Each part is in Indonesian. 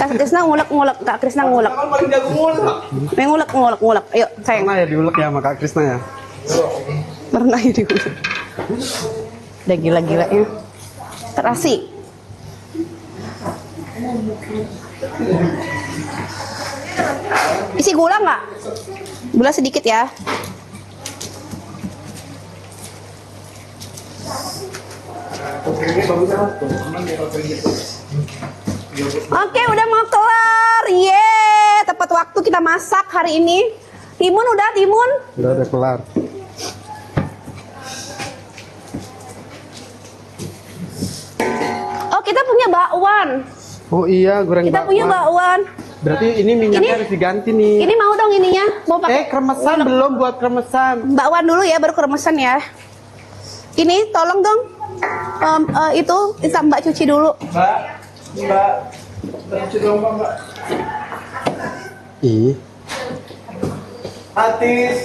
Kak Krisna ngulek-ngulek, Kak Krisna ngulek. Paling jago ngulek. Ngulek. Ayo, sayang. Pernah ya diulek ya sama Kak Krisna ya? Pernah ya diulek. Udah gila-gilanya. Terasi. Isi gula nggak? Gula sedikit ya. Oke, udah mau kelar. Yeay, tepat waktu kita masak hari ini. Timun udah, timun? Udah kelar. Oh, kita punya bakwan. Oh iya, goreng Kita punya bakwan. Berarti ini minyaknya harus diganti nih. Ini mau dong ininya. Mau pakai Kremesan belum buat kremesan. bakwan dulu ya, baru kremesan ya. Ini tolong dong. Itu Mbak cuci dulu. Mbak, cuci dong Mbak. Ih, Atis.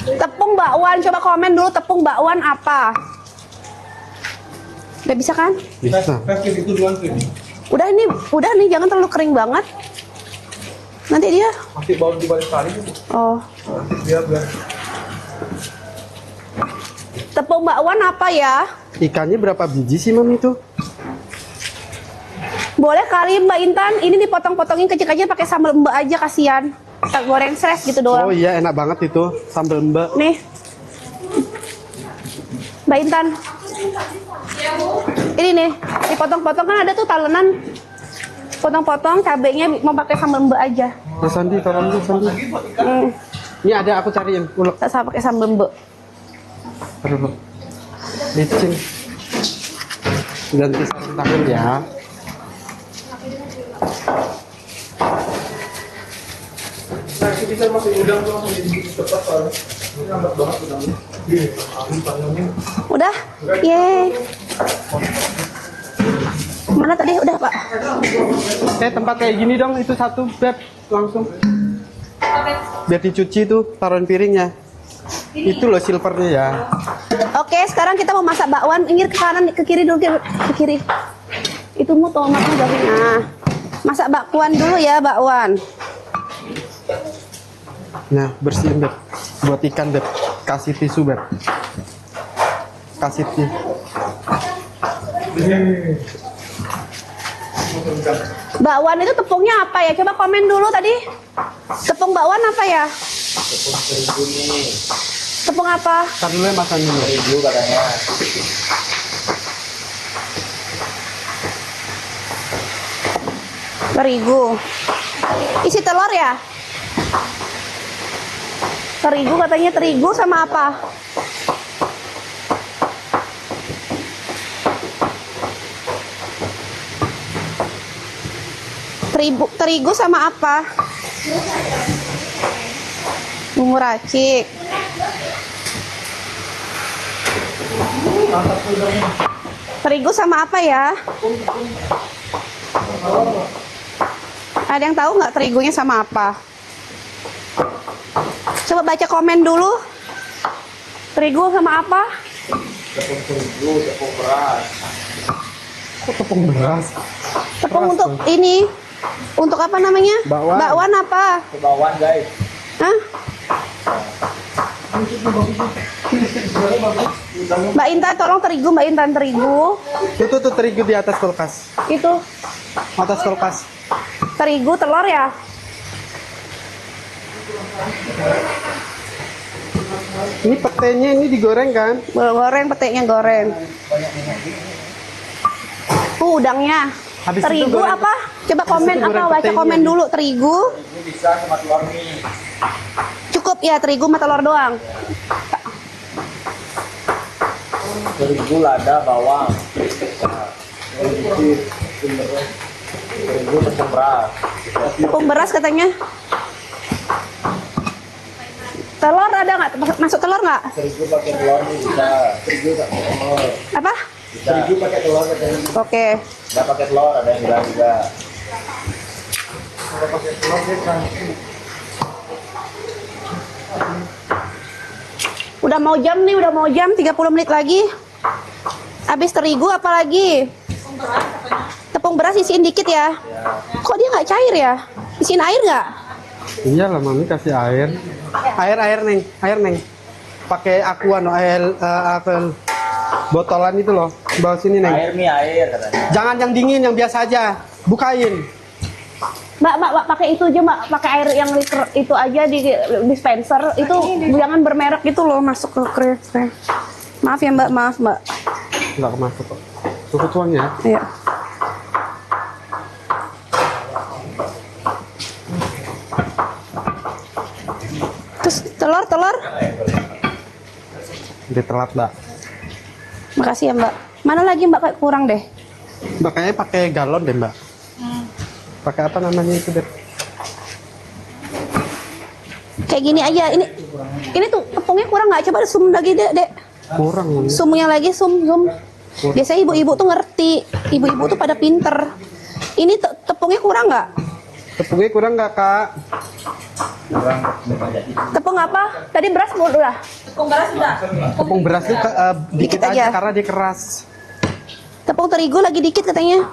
Tepung bakwan, coba komen dulu tepung bakwan apa? Udah bisa kan? bisa. Kasih itu duluan tuh. Udah nih, jangan terlalu kering banget. Nanti dia. Masih bau di balik kali. Oh. Biar. Tepung bakwan apa ya? Ikannya berapa biji sih Mam itu? Boleh kali Mbak Intan, ini dipotong-potongin kecil-kecil pakai sambal mbak aja, kasihan. Kita goreng fresh gitu Oh doang. iya, enak banget itu sambal mbak. Nih. Mbak Intan. Ini nih, dipotong-potong kan ada tuh talenan. Potong-potong cabenya mau pakai sambal mbak aja. Mas Sandi, tolong dulu Sandi. Ini ada aku cariin ulek. Tak sama pakai sambal mbak. Aduh, licin. Ganti sarung tangan ya. Nah, bisa masih udang tuh langsung di cepat soalnya. Ini lambat banget udangnya. Udah? Yeay. Mana tadi? Udah, Pak. Tempat kayak gini dong, itu satu beb langsung. Biar dicuci tuh, taruhin piringnya. Itu loh silvernya ya. Oke, sekarang kita mau masak bakwan. Inggir ke kanan, ke kiri dulu, ke kiri. Itu mau tomatnya garing. Nah, masak bakwan dulu ya, bakwan. Nah, bersihin beb. Buat ikan beb. Kasih tisu beb. Kasih tisu. Bakwan itu tepungnya apa ya? Coba komen dulu tadi. Tepung bakwan apa ya? Tepung terigu nih. Tepung apa? Ntar dulu ya Mas Andi. Terigu katanya. Terigu. Isi telur ya? Terigu katanya, terigu sama apa? Terigu sama apa? Bumbu racik. Terigu sama apa ya? Ada yang tahu nggak terigunya sama apa? Coba baca komen dulu. Terigu sama apa? Tepung terigu, tepung beras. Kok tepung beras? Tepung Beras untuk tuh. ini. Untuk apa namanya? Bakwan. Bakwan apa? Kebawaan guys. Hah? Mbak Intan, tolong terigu, Mbak Intan, terigu. Itu tuh terigu di atas kulkas. Itu Atas kulkas. terigu, telur ya? Ini petenya ini digoreng kan? Goreng, peteknya goreng. Udangnya. Habis itu Terigu goreng- apa? Coba komen itu goreng apa? Baca petenya komen nih. dulu. Terigu. Ini bisa sama telur nih. Cukup ya, terigu sama telur doang. Terigu, lada, bawang. Terigu, tepung beras. Tepung beras katanya. Telur ada nggak? Masuk telur nggak? Terigu pakai telur nih bisa. Terigu pakai telur. Apa? Bisa. Terigu pakai telur katanya. Oke. Nggak pakai telur, ada yang bilang juga. Kalau pakai telur dia crunchy. Udah mau jam nih, udah mau jam 30 menit lagi. Habis terigu apa lagi? Tepung beras isiin dikit ya. Kok dia nggak cair ya? Isiin air nggak? Iya lah mami kasih air. Air neng. Pakai aqua no air apa botolan itu loh. Bawa sini neng. Air nih air katanya. Jangan yang dingin, yang biasa aja. Bukain. Mbak, pakai itu aja mbak, pakai air yang liter itu aja di dispenser itu jangan bermerek gitu loh masuk ke kres. Maaf ya mbak, maaf mbak. Nggak masuk kok. Cukup tuang ya. Iya. Terus telur. Udah telat mbak. Makasih ya mbak. Mana lagi mbak kayak kurang deh. Mbak kayaknya pakai galon deh mbak. Pakai apa namanya itu deh? Kayak gini aja. Ini tuh tepungnya kurang nggak? Coba sum lagi dek. Kurang mami. Sumnya lagi sum. Biasanya ibu-ibu tuh ngerti. Ibu-ibu tuh pada pinter. Ini tepungnya kurang nggak? Tepungnya kurang nggak kak? Tepung apa? Tadi beras udah. Tepung beras itu dikit Dikit aja. aja karena dia keras. Tepung terigu lagi dikit katanya.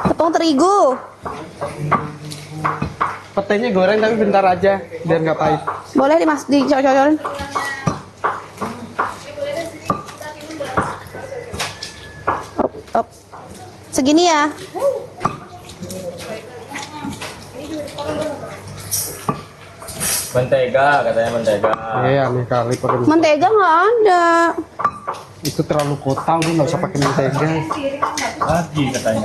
Tepung terigu. Petenya goreng tapi bentar aja biar nggak pahit. Boleh dicocok-cocokin. Op. Segini ya. Mentega katanya mentega. Iya aneh kali pakai Mentega nggak ada. itu terlalu kota udah nggak usah pakai mentega. Lagi katanya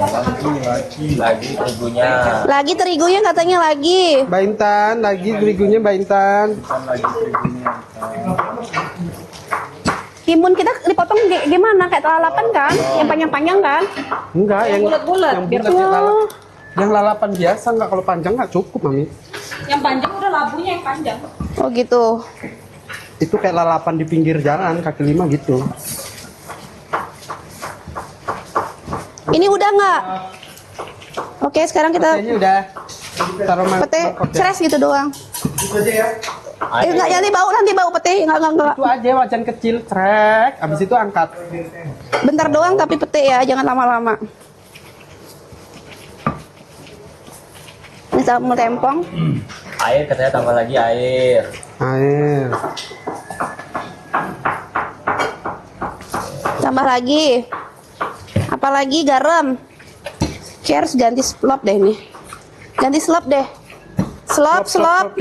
lagi terigunya. Lagi terigunya katanya lagi. Mbak Intan lagi terigunya Mbak Intan. Lagi terigunya. Timun kita dipotong gimana? Kayak lalapan kan? Yang panjang-panjang kan? Enggak yang bulat-bulat, yang biar bulat yang Oh. yang lalapan biasa nggak, kalau panjang nggak cukup mami. Yang panjang udah labunya yang panjang. Oh gitu. Itu kayak lalapan di pinggir jalan kaki lima gitu. Ini udah nggak? Oke, sekarang kita Petenya udah taruh pete ceres gitu doang. Itu aja ya. Nggak, nanti bau pete. Nggak. Itu aja wajan kecil trek. Abis itu angkat. Bentar doang tapi pete ya, jangan lama-lama. Ini sambal tempong. Air katanya tambah lagi air. Air. Tambah lagi. Apalagi garam. Cheers, ganti slop deh ini. Ganti slop deh. Slop. Slop.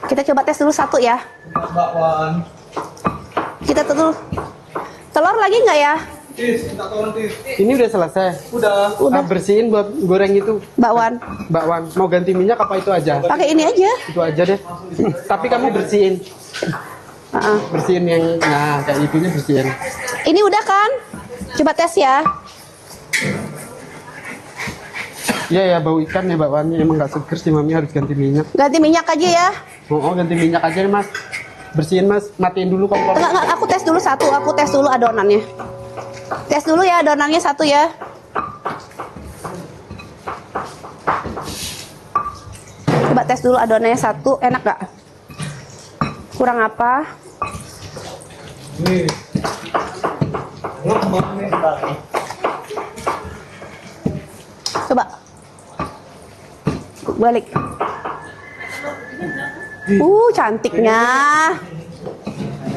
Kita coba tes dulu satu ya. Bakwan. Kita dulu. Telur lagi nggak ya? Minta tolong Ini udah selesai. Udah. Udah. Bersihin buat goreng itu. Bakwan. Bakwan. Mau ganti minyak apa itu aja? Pakai ini aja. Itu aja deh. Tapi kamu bersihin. Bersihin yang kayak itunya bersihin. Ini udah kan? Coba tes ya. Iya ya, bau ikan ya bakwannya emang nggak seger sih mami, harus ganti minyak. Ganti minyak aja ya. Oh, ganti minyak aja nih mas. Bersihin mas, matiin dulu kompor. Enggak, aku tes dulu satu. Aku tes dulu adonannya. Tes dulu ya adonannya satu ya. Coba tes dulu adonannya satu. Enak gak? Kurang apa? Nih. Ngomong nih. Coba. Balik. Cantiknya.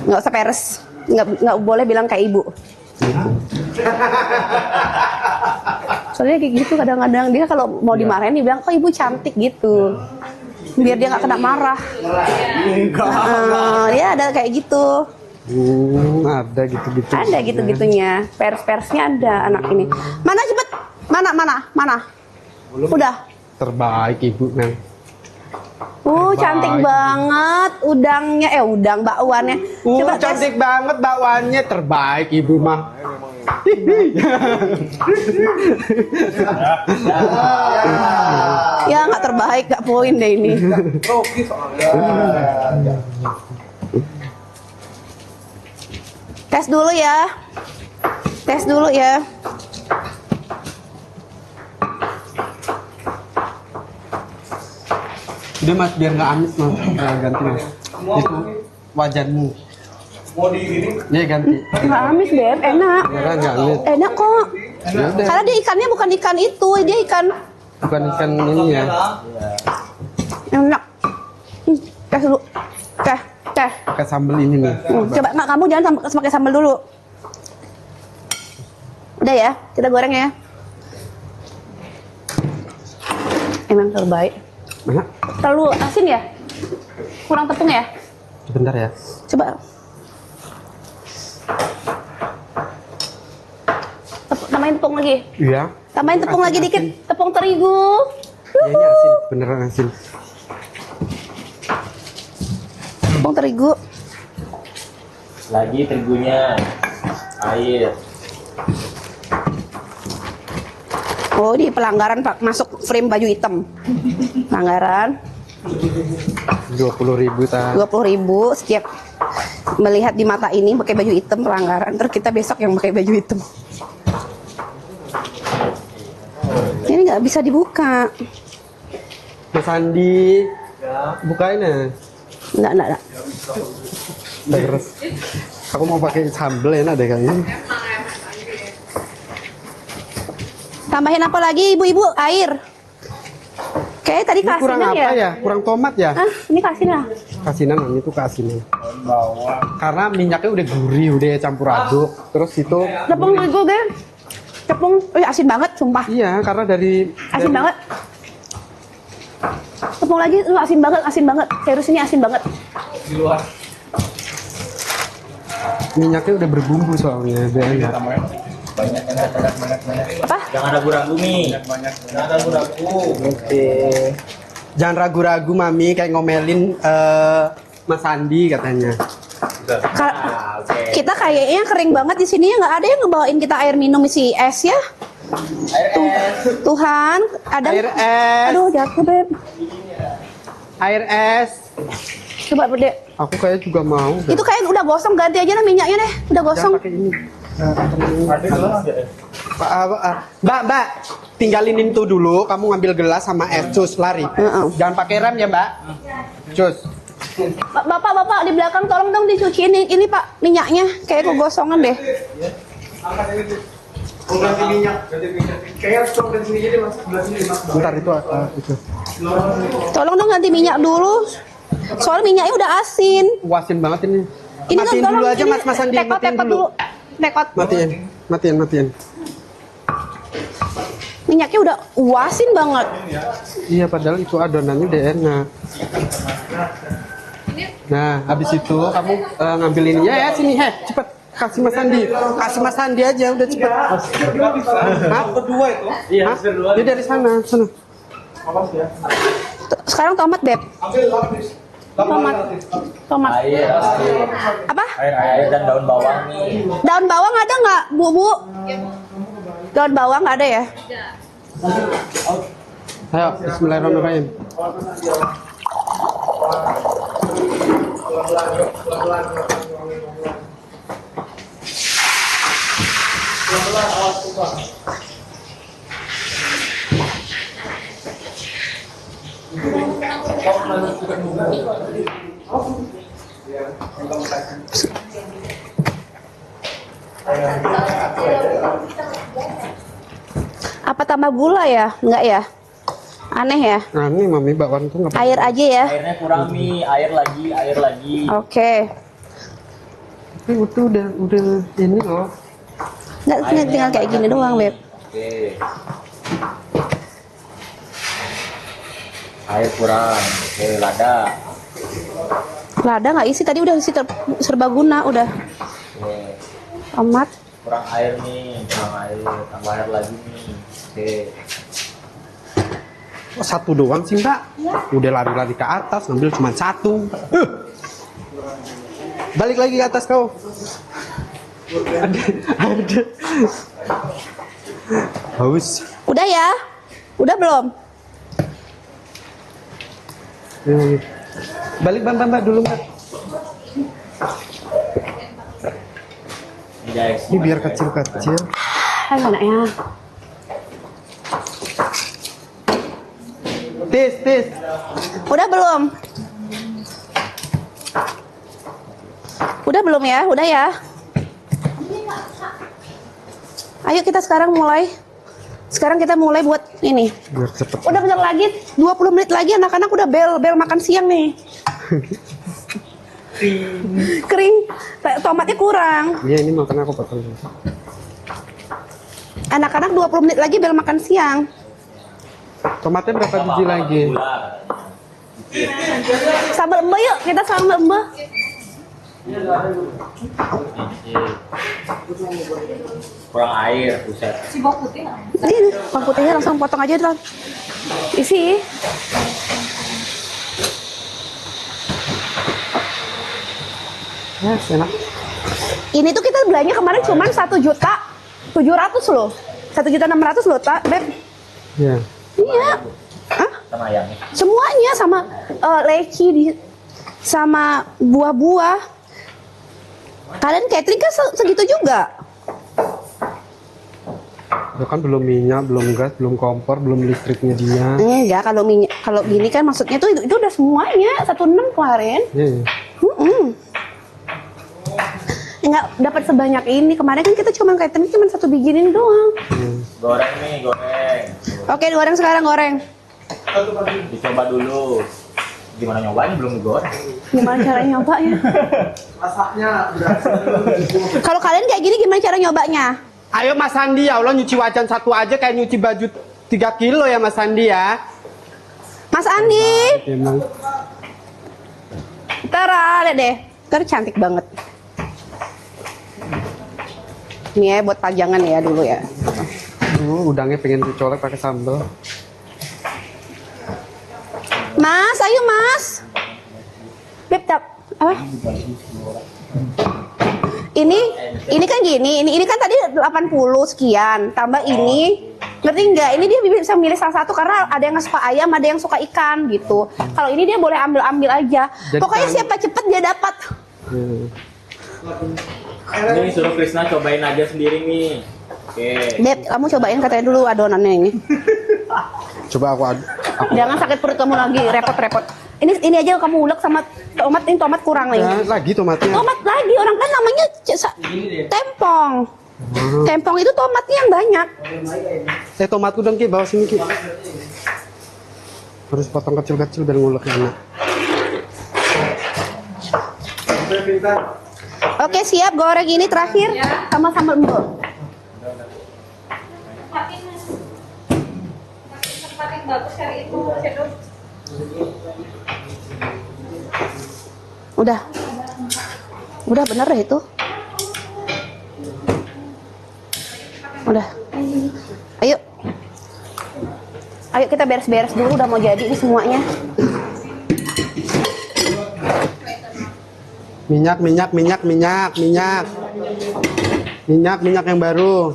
Nggak usah peres. Nggak boleh bilang kayak ibu. Soalnya kayak gitu kadang-kadang dia kalau mau dimarahin dia bilang, kok ibu cantik gitu. Biar dia nggak kena marah. Dia ada kayak gitu. Ada gitu-gitu. Ada gitu-gitunya. Pers-persnya ada anak ini. Mana cepet? Mana? Udah. Terbaik ibu nang. Cantik banget udangnya, udang bakwannya. Coba tes. Cantik banget bakwannya, terbaik ibu mah. Ya nggak terbaik, nggak poin deh ini. Roki soalnya. Tes dulu ya. Tes dulu ya. Udah mas, biar nggak amis mas. Ganti mas. Itu wajanmu. Mau di ini? Iya ganti. Nggak amis, Beb. Enak. Beneran nggak amis. Enak kok. Ya udah. Karena dia ikannya bukan ikan itu, dia ikan Bukan ikan ini ya. enak. Teh dulu. Teh. Pakai sambal ini nih. Coba mak, kamu jangan pakai sambal dulu. Udah ya, kita goreng ya. Emang terbaik. Mana? Terlalu asin ya? Kurang tepung ya? Sebentar ya. Coba. Tambahin tepung lagi. Iya. Tambahin tepung lagi Asin, dikit. asin. Tepung terigu. Iya ini asin, beneran asin. Tepung terigu. Lagi terigunya, air. Oh, di pelanggaran Pak, masuk frame baju hitam. Pelanggaran 20.000 ta. 20.000 setiap melihat di mata ini pakai baju hitam pelanggaran. Terus kita besok yang pakai baju hitam. Ini nggak bisa dibuka. Mas Andi, bukain ya. Nggak. Terus, aku mau pakai sambal enak deh kayaknya. Tambahin apa lagi ibu-ibu? Air. Kayak tadi Ini kurang keasinan apa ya? Kurang tomat ya? Ah, ini keasinan. Kasinan ini tuh keasinan. Karena minyaknya udah gurih, udah campur aduk. Terus itu Tepung terigu deh. Tepung, asin banget, sumpah. iya karena dari Asin banget. Tepung lagi, lu asin banget. Serius ini asin banget. Di luar. minyaknya udah berbumbu soalnya, udah enak. Banyak Apa? jangan ragu-ragu nih. Jangan ragu-ragu. Oke. Jangan ragu-ragu mami kayak ngomelin Mas Andi katanya. Kita kayaknya kering banget di sini ya, nggak ada yang ngebawain kita air minum isi es ya. Tuhan, ada. Air es. Aduh, jatuh beb. Air es. Coba Bede. Aku kayak juga mau. Itu kayak udah gosong, ganti aja lah minyaknya deh. Udah gosong. Jangan pakai ini. Mbak, tinggalin itu dulu. Kamu ngambil gelas sama es, cus lari. Jangan pakai rem ya, Mbak. Cus. Bapak di belakang tolong dong dicuci ini Pak minyaknya kayak kegosongan deh. Oh, ganti minyak. Kayak stok ganti minyak jadi mas. Sebelah sini mas. Bentar itu itu. Tolong dong ganti minyak dulu. Soalnya minyaknya udah asin. Wasin banget ini. Ini Matiin tolong, dulu aja ini Mas Andi, matiin tekot dulu. Tekot. Matiin. Minyaknya udah wasin banget. Iya, padahal itu adonannya udah enak. Nah, habis itu kamu ngambil ini ya, sini cepet kasih Mas Andi aja udah cepet. Hah? Kedua itu. Iya, Hah? Dia dari sana. Awas ya. Sekarang tomat beb. Ambil lapis. Tomat. air, Apa? air dan daun bawang nih. Daun bawang ada nggak, Bu? Daun bawang nggak ada ya? Ayo, bismillahirrahmanirrahim. Apa tambah gula ya? Enggak ya? Aneh ya? Nah, ini mami bakwan tuh nggak. Air aja ya? Airnya kurang nih, air lagi. Oke. Tapi itu udah ini loh. Nggak, tinggal kayak gini doang beb. Oke. Air kurang. Oke, lada. Lada nggak isi, tadi udah isi serbaguna udah. Oke. Tomat. Kurang air nih, tambah air lagi nih. Oke. Kok satu doang sih Mbak? Udah lari-lari ke atas, ngambil cuma satu. Balik lagi ke atas kau. Ada. Haus. Udah ya? Udah belum? Balik Mbak dulu Mbak. Ini guys. Ini biar kecil-kecil. Ayo anaknya. Tis. Udah belum? Udah belum ya? Udah ya? Ayo kita sekarang mulai. Sekarang kita mulai buat ini. Biar cepet. Udah bentar lagi, 20 menit lagi anak-anak udah bel makan siang nih. Kering. Tomatnya kurang. Iya, ini makan aku potong. Anak-anak 20 menit lagi bel makan siang. Tomatnya berapa biji lagi? Sambal embe yuk, kita sambal embe. Kurang air, buset. Si bawang putih nggak? Ini bawang putihnya langsung potong aja dong. Isi. Yes, enak. Ini tuh kita belanja kemarin cuma 1.700.000 loh. 1.600.000 loh, tak, Beb. Iya. Iya. Hah? Sama ayamnya. Semuanya sama leci sama buah-buah. Kalian catering kan segitu juga. Ya kan belum minyak, belum gas, belum kompor, belum listriknya dia. Enggak, kalau minyak, kalau gini kan maksudnya tuh itu udah semuanya 1.6 kemarin. Iya. Enggak dapat sebanyak ini. Kemarin kan kita cuma catering cuma 1 bijiin doang. Goreng nih, goreng. Oke, goreng sekarang goreng. Dicoba dulu. Gimana nyobanya belum digoreng? Gimana cara nyobanya? Masaknya udah. Kalau kalian kayak gini gimana cara nyobanya? Ayo Mas Sandi, ya Allah, nyuci wajan satu aja kayak nyuci baju 3 kilo ya Mas Sandi ya. Mas Andi, Emang. Tara, lihat deh. Tara cantik banget. Ini ya buat pajangan ya dulu ya. Udangnya pengen dicolek pakai sambal. Mas, ayo Mas. Beb, apa? Ini kan gini, ini kan tadi 80 sekian, tambah ini, ngerti nggak? Ini dia bisa milih salah satu karena ada yang nggak suka ayam, ada yang suka ikan gitu. Kalau ini dia boleh ambil aja. Jadi Pokoknya kan- siapa cepet dia dapat. Ini suruh Krisna cobain aja sendiri nih. Oke. Beb, kamu cobain katanya dulu adonannya ini. Coba aku Jangan sakit perut kamu lagi, repot-repot. Ini aja kamu ulek sama tomat, ini tomat kurang lagi. ya, lagi tomatnya. Tomat lagi, orang kan namanya tempong. Tempong itu tomatnya yang banyak. Tomatku dong Ki, bawa sini Ki. Harus potong kecil-kecil biar nguleknya enak. Oke, siap goreng ini terakhir sama sambal embur. Tempat yang bagus cari itu cendol. Udah bener deh itu. Udah. Ayo kita beres-beres dulu, udah mau jadi ini semuanya. Minyak yang baru.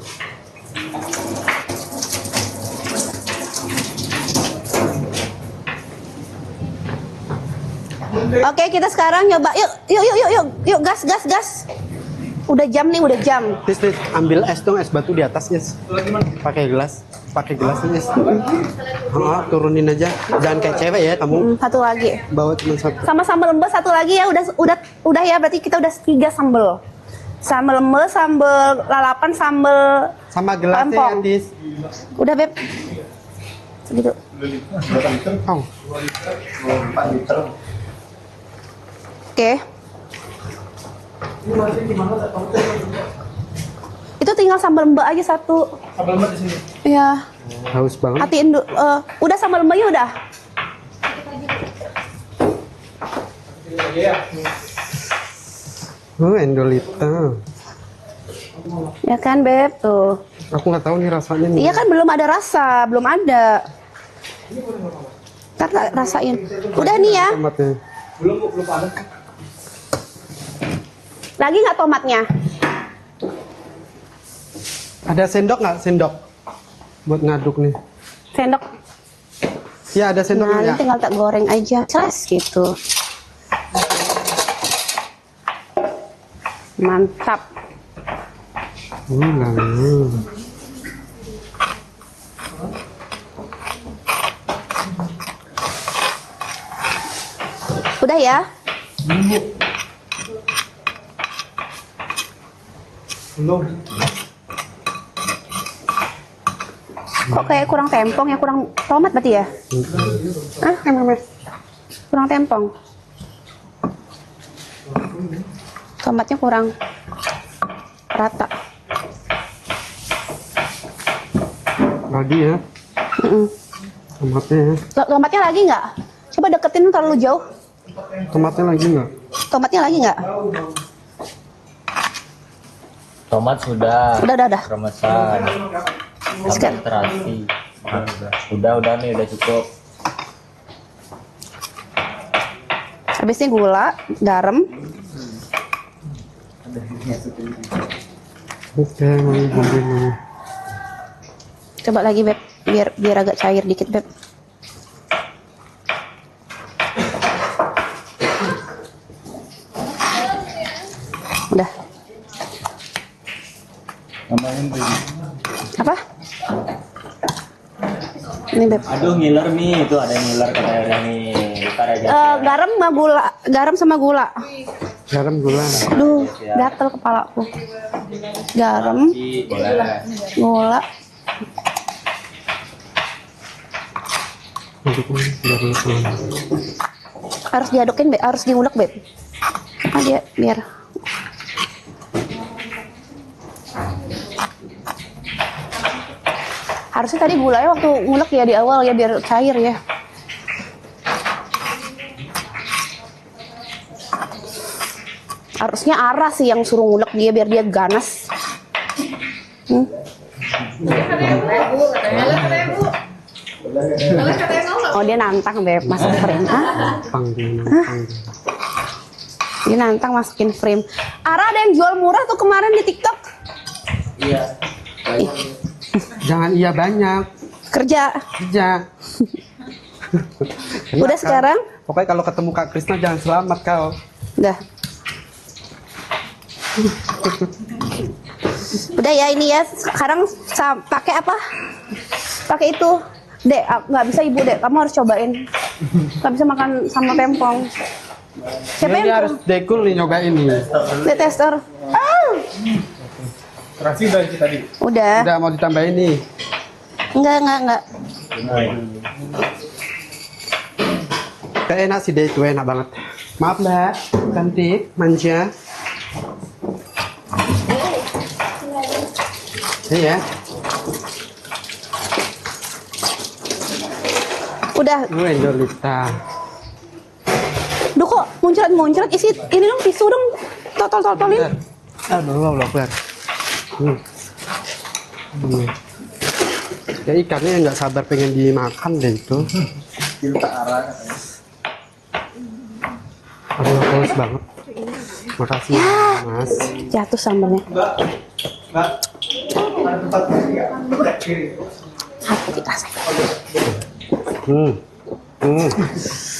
Oke, kita sekarang nyoba. Yuk, gas. Udah jam nih. Tis, ambil es dong, es batu di atas, yes. Pakai gelas nih, yes. Turunin aja. Jangan kayak cewek ya kamu. Satu lagi. Bawa cuma satu. Sama sambal lembe satu lagi ya. Udah ya, berarti kita udah 3 sambal. Sambal lembe, sambal lalapan, sambal Sama gelasnya ya, Lempong. Tis. udah, Beb. Segitu. Oh. Oke. Itu tinggal sambal lembe aja satu. Sambal lembat di sini. Iya. Haus banget. Hatiin udah sambal lembe udah. Iya. Endolita. Ya kan, Beb, tuh. Aku nggak tahu nih rasanya nih. Iya kan belum ada rasa, belum ada. Ntar rasain. Udah nih ya. Tomatnya. Belum panas. Lagi nggak tomatnya? Ada sendok nggak? Sendok buat ngaduk nih. Sendok. Ya ada Nah, sendoknya ini ya. tinggal tak goreng aja. Ceras gitu. Mantap. Nah. Udah ya. Belum. Kok kayak kurang tempong ya, kurang tomat berarti ya? Ah, emang kurang tempong. Tomatnya kurang rata. Lagi ya. Tomatnya ya. Tomatnya lagi nggak? Coba deketin terlalu jauh. Tomatnya lagi nggak? Tomatnya lagi nggak? Tomat sudah. Udah. Remesan. Sekarang. Tambah terasi. Udah nih, udah cukup. Habis ini gula, garam. Oke, mami bumbuin mami. Coba lagi Beb, biar agak cair dikit Beb. Udah. Nambahin Rin. Apa? Ini Beb. Aduh, ngiler nih. Itu ada yang ngiler katanya nih. Ntar aja. Garam sama gula, garam sama gula. Garam gula. Duh, gatel kepalaku. Garam, Boleh. gula. Harus diadukin Beb, harus diulek Beb. Ah, dia biar. Harusnya tadi gulanya waktu ngulek ya di awal ya biar cair ya. Harusnya Ara sih yang suruh ngulek dia biar dia ganas. Oh dia nantang Beb, masuk frame. Pang dia, pang dia. Dia nantang masukin frame. Ara ada yang jual murah tuh kemarin di TikTok. Iya. Jangan iya banyak. Kerja. Kerja. Udah sekarang? Pokoknya kalau ketemu Kak Krisna jangan selamat kau. Udah. Udah ya ini ya. Sekarang pakai apa? Pakai itu. Dek, nggak bisa Ibu Dek. Kamu harus cobain. Nggak bisa makan sama tempong. Siapa Ini yang harus dekul nih nyobain nih. Dek tester? Terasi udah kita tadi. Udah. Udah mau ditambahin nih. Enggak. Kayak enak sih deh itu, enak banget. Maaf Mbak, cantik, manja. Iya. Udah. Gue Jolita. Duh kok muncrat isi ini dong tisu dong. Totolin. Aduh, Allah. Ya ikannya nggak sabar pengen dimakan deh itu. Kita arah katanya. Aduh, halus banget. Makasih Mas. Jatuh sambalnya. Mbak. Ada tempat ya? Kiri. Aku dikasih.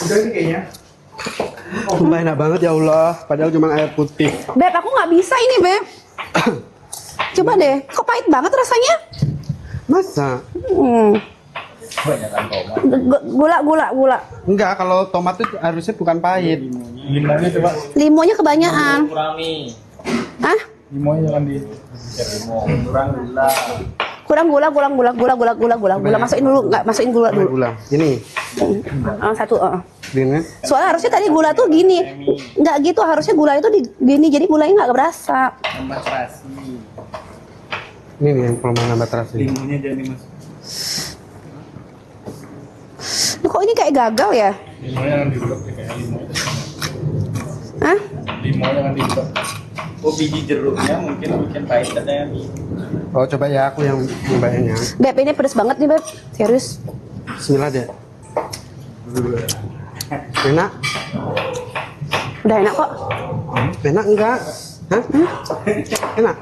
Udah ini kayaknya. Sumpah enak banget ya Allah. Padahal cuma air putih. Beb, aku nggak bisa ini Beb. Coba deh, kok pahit banget rasanya? Masa? Banyakan tomat. Gula. Enggak, kalau tomat itu harusnya bukan pahit. Limonnya coba. Limonnya kebanyakan. Kurang nih. Hah? Limonnya jangan di. Limau. Kurang gula. Kurang gula. Masukin dulu, nggak masukin gula dulu. Gula. Ini. Satu. Ini. Soalnya harusnya tadi gula tuh gini, nggak gitu. Harusnya gula itu gini, jadi gulanya nggak berasa. Tambah terasi. Ini nih yang perlu nambah terasi. Limonnya jadi mas. Loh, kok ini kayak gagal ya? Limonnya jangan diulek kayak limau. Hah? Limonnya jangan diulek. Oh, biji jeruknya mungkin bikin pahit katanya. Oh coba ya aku yang nyobainnya. Beb, ini pedes banget nih Beb. Serius. Bismillah deh. Enak? Udah enak kok. Enak enggak? Hah? Enak?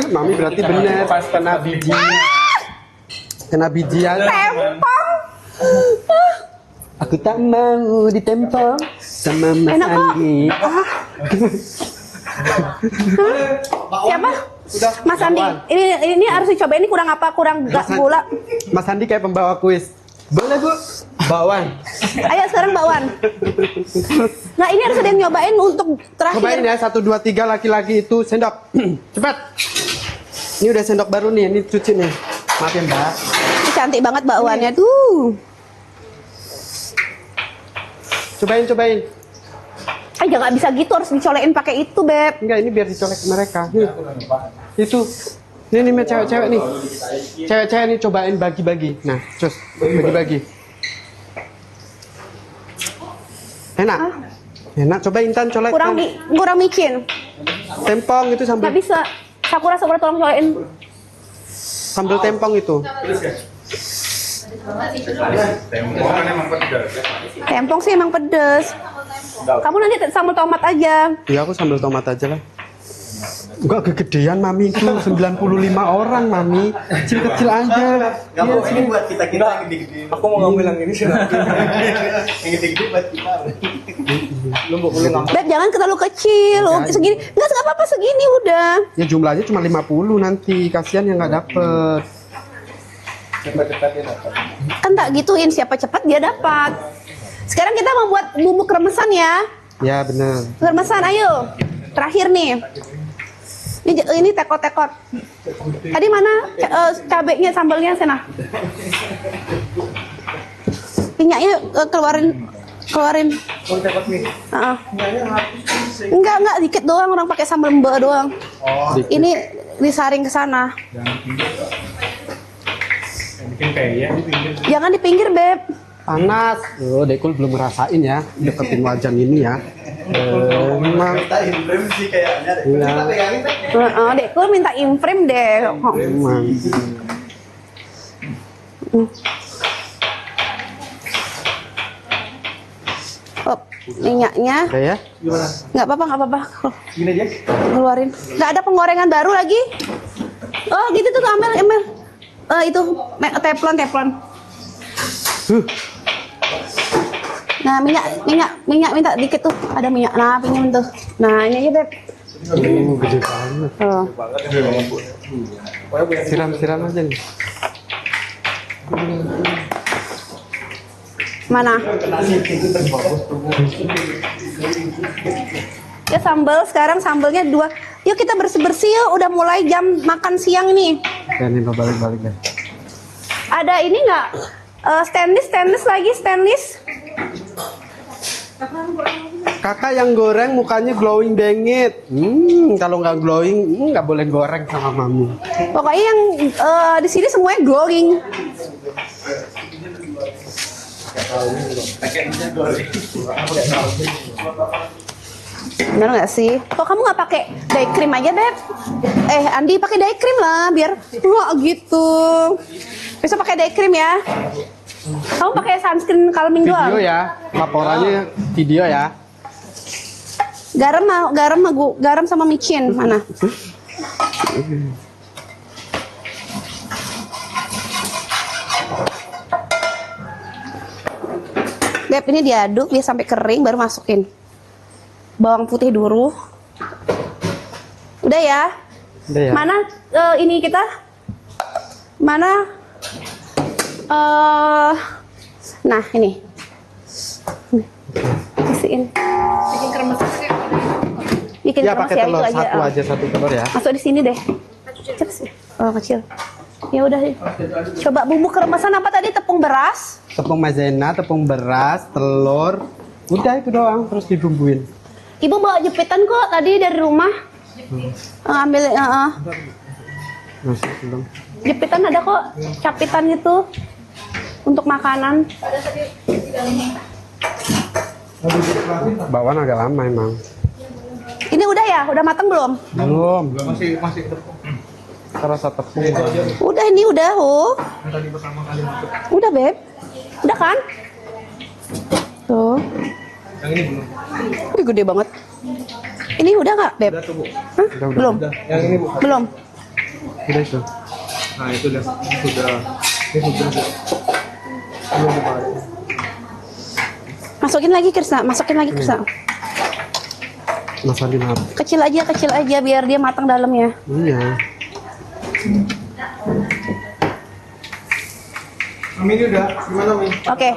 Mami berarti bener kena biji. Kena biji ya. Tempong. Aku tak mau ditempel sama Mas Enak kok. Andi. Siapa? Mas Andi. Ini harus dicoba. Ini kurang apa? Kurang Mas Andi- gula. Mas Andi kayak pembawa kuis. Boleh Bu? Bakwan. Ayo sekarang bakwan. Nah ini harus ada yang nyobain untuk terakhir. Cobain ya, 1, 2, 3 laki-laki itu sendok. Cepat. Ini udah sendok baru nih, ini cuci nih. Maaf ya Mbak. Ini cantik banget bakwannya tuh. Cobain. Aja nggak bisa gitu, harus dicolekin pakai itu, Beb. Enggak, ini biar dicolek ke mereka. Nih. Itu. Ini cewek-cewek nih. Cewek-cewek nih cobain bagi-bagi. Nah, cus, bagi-bagi. Enak. Enak, coba Intan colek. Kurang micin. Tempong itu Nggak sambal. bisa. Sakura tolong colekin. Sambal tempong itu. Tempokan emang pedas. Tempong sih emang pedes. Kamu nanti sambal tomat aja. Ya aku sambal tomat aja lah. Enggak kegedean Mami itu 95 orang Mami. Kecil-kecil aja. Kamu ini buat kita yang gede-gede. Aku mau ngambil yang ini sih. Yang gede-gede buat kita. Lu mau ngambil. Beb jangan terlalu kecil. Segini. Nggak apa-apa segini udah. Ya jumlahnya cuma 50 nanti. Kasihan yang nggak dapet. Cepat-cepat ya dapat. Kan tak gituin, siapa cepat dia dapat. Sekarang kita membuat bumbu kremesan ya. Ya bener. Kremesan ayo. Terakhir nih. Ini tekot-tekot. Tadi mana cabenya, sambalnya sana? Minyaknya keluarin. Enggak dikit doang, orang pakai sambal mbak doang. Dikit. Ini disaring ke sana. Bikin kayak di pinggir. Jangan di pinggir, Beb. Panas. Oh, Dekul belum ngerasain ya. Deketin wajan ini ya. Emang. Kita imprem sih kayaknya. Iya. Dekul minta imprem deh. Emang. Oh, minyaknya. Udah ya? Nggak apa-apa. Gini aja. Keluarin. Nggak ada penggorengan baru lagi. Oh, gitu tuh ambil. Itu teflon. Nah, minyak minta dikit tuh. Ada minyak. Nah, pinjam tuh. Nah, ini aja, Beb. Gede banget. Oh. Siram aja nih. Mana? Ya sambal, sekarang sambalnya 2. Yuk kita bersih-bersih yuk, udah mulai jam makan siang nih. Ya nih balik ya. Ada ini nggak? Stainless. Kakak yang goreng mukanya glowing bengit. Kalau nggak glowing, nggak boleh goreng sama Mami. Pokoknya yang di sini semuanya glowing. Bener nggak sih? Kok kamu nggak pakai dye cream aja, Beb? Andi pakai dye cream lah, biar nggak gitu. Besok pakai dye cream ya. Kamu pakai sunscreen calming doang. Video ya, laporannya video ya. Garam sama micin mana? Beb, ini diaduk dia sampai kering baru masukin bawang putih dulu. Udah ya? Udah ya. Mana ini kita? Mana? Nah ini. Kasihin. Bikin kremesan kayak Bikin Ya kremes pakai telur itu satu aja, 1 telur ya. Masuk di sini deh. Oh kecil. Ya udah. Coba bumbu kremesan apa tadi? Tepung beras. Tepung maizena, tepung beras, telur. Udah itu doang, terus dibumbuin. Ibu bawa jepitan kok tadi dari rumah. Ambil Masuk belum? jepitan ada kok, capitan gitu untuk makanan. Bakwan agak lama emang. Ini udah ya? Udah matang belum? Belum. Masih Terasa tepung. Udah ini udah. Oh. tadi pertama kali masuk. Udah, Beb. Udah kan? Tuh. Yang ini belum. Ini gede banget. Ini udah nggak, Beb? Udah tuh, Bu. Hah? Udah. Belum. Yang ini, Bu. Belum. Udah itu. Nah, itu udah. Ini sudah. Bu. Belum buka. Masukin lagi, Kirsa. Masalin apa? Kecil aja biar dia matang dalamnya. Iya. Mami ini udah gimana Mi? Oke.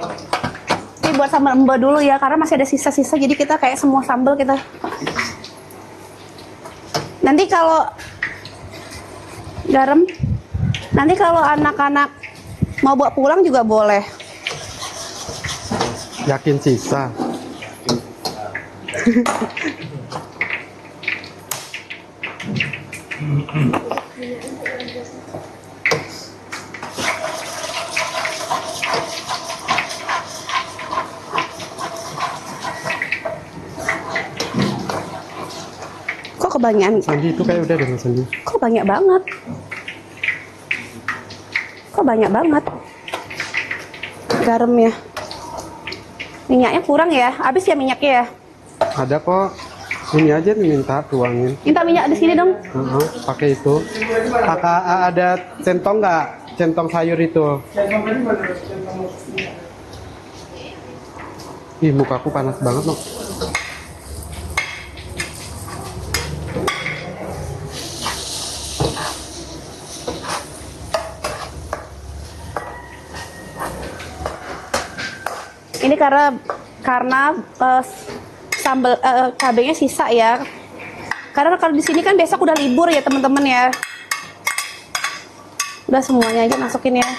Ini buat sambal emba dulu ya, karena masih ada sisa-sisa. Jadi kita kayak semua sambal kita. Nanti kalau garam, nanti kalau anak-anak mau bawa pulang juga boleh. Yakin sisa. Kok kebanyakan? Sandi itu kayak udah deh Mas Sandi. Kok banyak banget? Kok banyak banget? Garamnya. Minyaknya kurang ya? Habis ya minyaknya ya? Ada kok. Ini aja nih minta tuangin. Minta minyak di sini dong. Pakai itu. Ada centong nggak? Centong sayur itu. Ih, mukaku panas banget loh. Ini karena sambal cabenya sisa ya. Karena kalau di sini kan besok udah libur ya teman-teman ya. Udah semuanya aja masukin ya.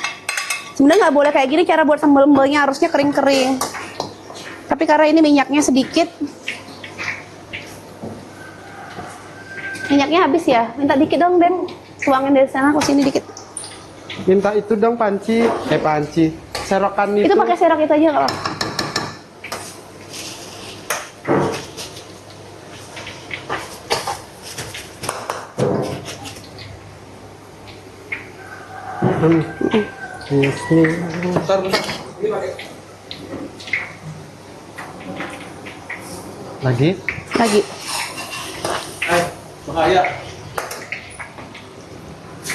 Sebenarnya nggak boleh kayak gini cara buat sambal embalnya, harusnya kering-kering. Tapi karena ini minyaknya sedikit, minyaknya habis ya. Minta dikit dong Den, tuangin dari sana ke sini dikit. Minta itu dong panci. Panci. Serokan Itu pakai serok itu aja kalau. Yes, nih. Bentar. Ini pakai. Lagi. Bahaya.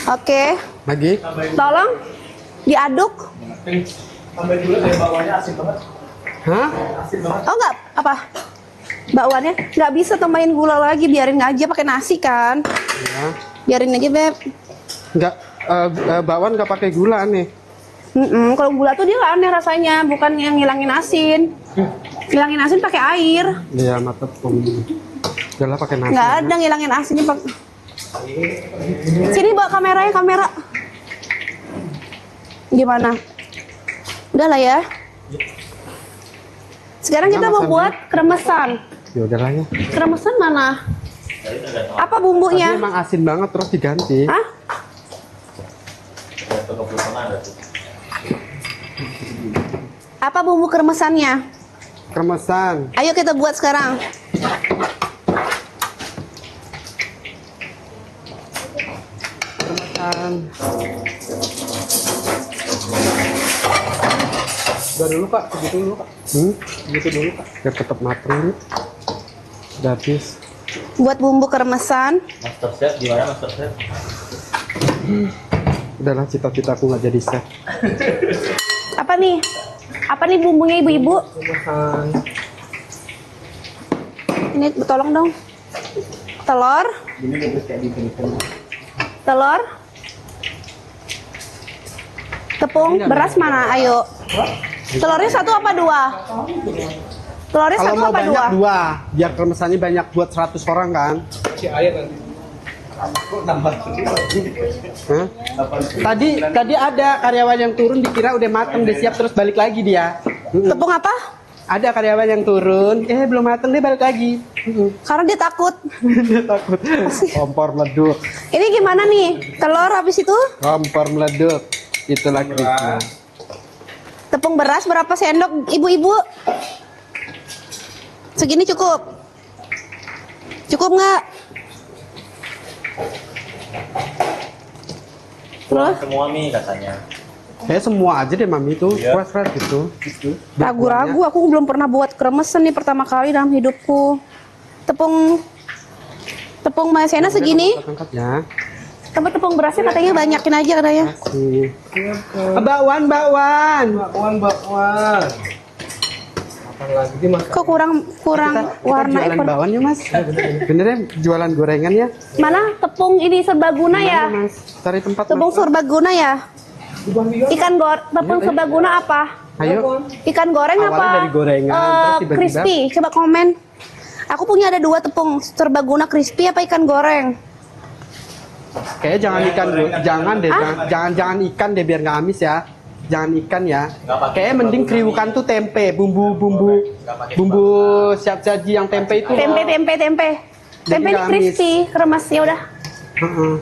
Oke, Lagi. tolong diaduk. Tambah dulu kayak bawahnya asin banget. Hah? Asin banget. Oh enggak, apa? Bakwannya nggak bisa tambahin gula lagi, biarin aja pakai nasi kan. Ya. Biarin aja Beb. Enggak. Bakwan nggak pakai gula nih. Kalau gula tuh dia aneh rasanya, bukan yang ngilangin asin. Ngilangin asin pakai air. Iya, mata tepung. Udah lah pakai nasi. Nggak ada ngilangin asinnya pak. Sini bawa kameranya, kamera. Gimana? Udah lah ya. Sekarang kita mau buat kremesan. Ya udahlah ya. Kremesan mana? Apa Tadi bumbunya? emang asin banget terus diganti. Hah? Apa bumbu kremesannya? Kremesan. Ayo kita buat sekarang. Kremesan. Udah dulu Kak, segitu dulu Kak. Segitu dulu Kak. Biar tetap matang. Udah habis. Buat bumbu kremesan. Master chef gimana master chef? Udahlah cita-citaku nggak jadi chef. Apa nih? Apa nih bumbunya ibu-ibu? Ini tolong dong. Telur. Telur. Tepung beras mana? Ayo. Telurnya satu apa dua? Telurnya Kalau satu mau apa banyak dua? dua, biar kremesannya banyak buat 100 orang kan. Kasih air nanti. Kok nambah Hah? Tadi ada karyawan yang turun dikira udah mateng, udah siap terus balik lagi dia. Tepung apa? Ada karyawan yang turun, belum mateng dia balik lagi. Karena dia takut. Dia takut. Kompor meleduk. Ini gimana nih? Telur habis itu? Kompor meleduk. Itulah Krishna. Tepung beras berapa sendok ibu-ibu? Segini cukup? Cukup nggak? Terus? Semua mie katanya. Kayak semua aja deh mami itu, Iya. fresh gitu. Ragu-ragu, aku belum pernah buat kremesan nih pertama kali dalam hidupku. Tepung maizena segini. Angkat ya. Tapi tepung berasnya katanya banyakin aja katanya. Nih. Bakwan. bakwan. Makan lagi di Mas. Kok kurang Kita warna jualan bakwan ya mas. Benernya jualan gorengan ya. Mana tepung ini serbaguna ya? Mana, mas? Cari tempat. Tepung mas. serbaguna ya? Ikan goreng, tepung serbaguna apa? Ayo. Ikan goreng Awalnya apa? dari gorengan, terus tiba-tiba- Crispy. Coba komen. Aku punya ada 2 tepung serbaguna crispy apa ikan goreng? Kayaknya jangan ikan, jangan deh, jangan ikan deh biar nggak amis ya. Jangan ikan ya. Kayaknya mending kriukan tuh tempe, bumbu siap saji yang tempe itu. Tempe. Jadi Tempe ini nggak amis. crispy, kremes ya udah. Heeh.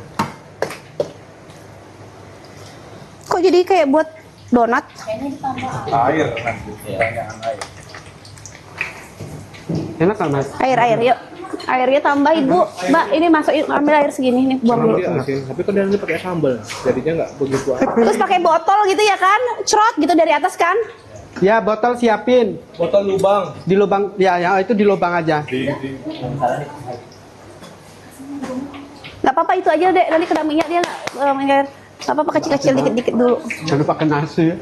Kok jadi kayak buat donat? Air nanti. Banyakan air. Enak kan mas? Air yuk. Airnya tambah Ibu. Mbak, ini masukin ambil air segini nih, buang dulu. Tapi kan dia pakai sambal, jadinya nggak begitu. Terus pakai botol gitu ya kan? Cerot gitu dari atas kan? Ya botol siapin Botol lubang. di lubang ya itu di lubang aja. Gak apa-apa itu aja deh, nanti kena minyak dia nggak apa-apa kecil-kecil dikit-dikit dulu. Jangan lupa pakai nasi ya.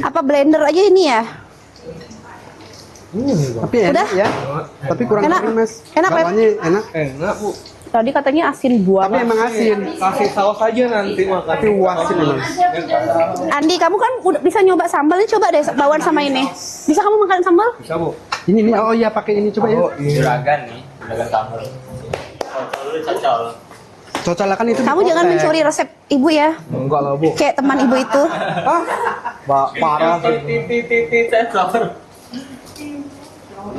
Apa blender aja ini ya? Tapi enak Udah? ya. Tapi kurang Enak. kering mas. Enak, Beb. Bawahnya enak. Enak bu. Tadi katanya asin buah. Tapi emang asin. Kasih saus aja nanti makan. Tapi wasin emang. Andi, kamu kan udah bisa nyoba sambal ini, coba deh bawaan sama ini. Bisa kamu makan sambal? Bisa bu. Ini nih oh iya pakai ini coba ya. Oh iya. Juragan nih, juragan sambal. Cocol, cocol. Cocolan itu. Kamu jangan dipotong. mencuri resep ibu ya. Enggak lah bu. Kayak teman ibu itu. Parah. Titit, sensor.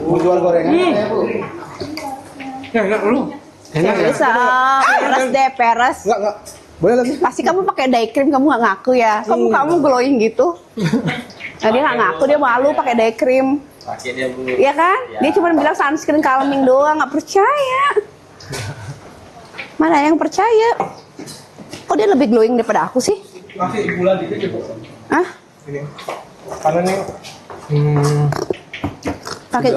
Mau jual gorengan saya bu. Ya enak lu. Enak ya. Bisa, peres deh, peres. Enggak. Boleh lagi. Pasti kamu pakai dye cream, kamu nggak ngaku ya? Kamu glowing gitu. Nah, dia nggak ngaku, dia malu pakai dye cream. Pakai dia bu. Iya kan? Dia cuma bilang sunscreen calming doang, nggak percaya. Mana yang percaya? Oh dia lebih glowing daripada aku sih? Kasih gula dikit ya bu. Hah? Ini. Karena nih. Pakai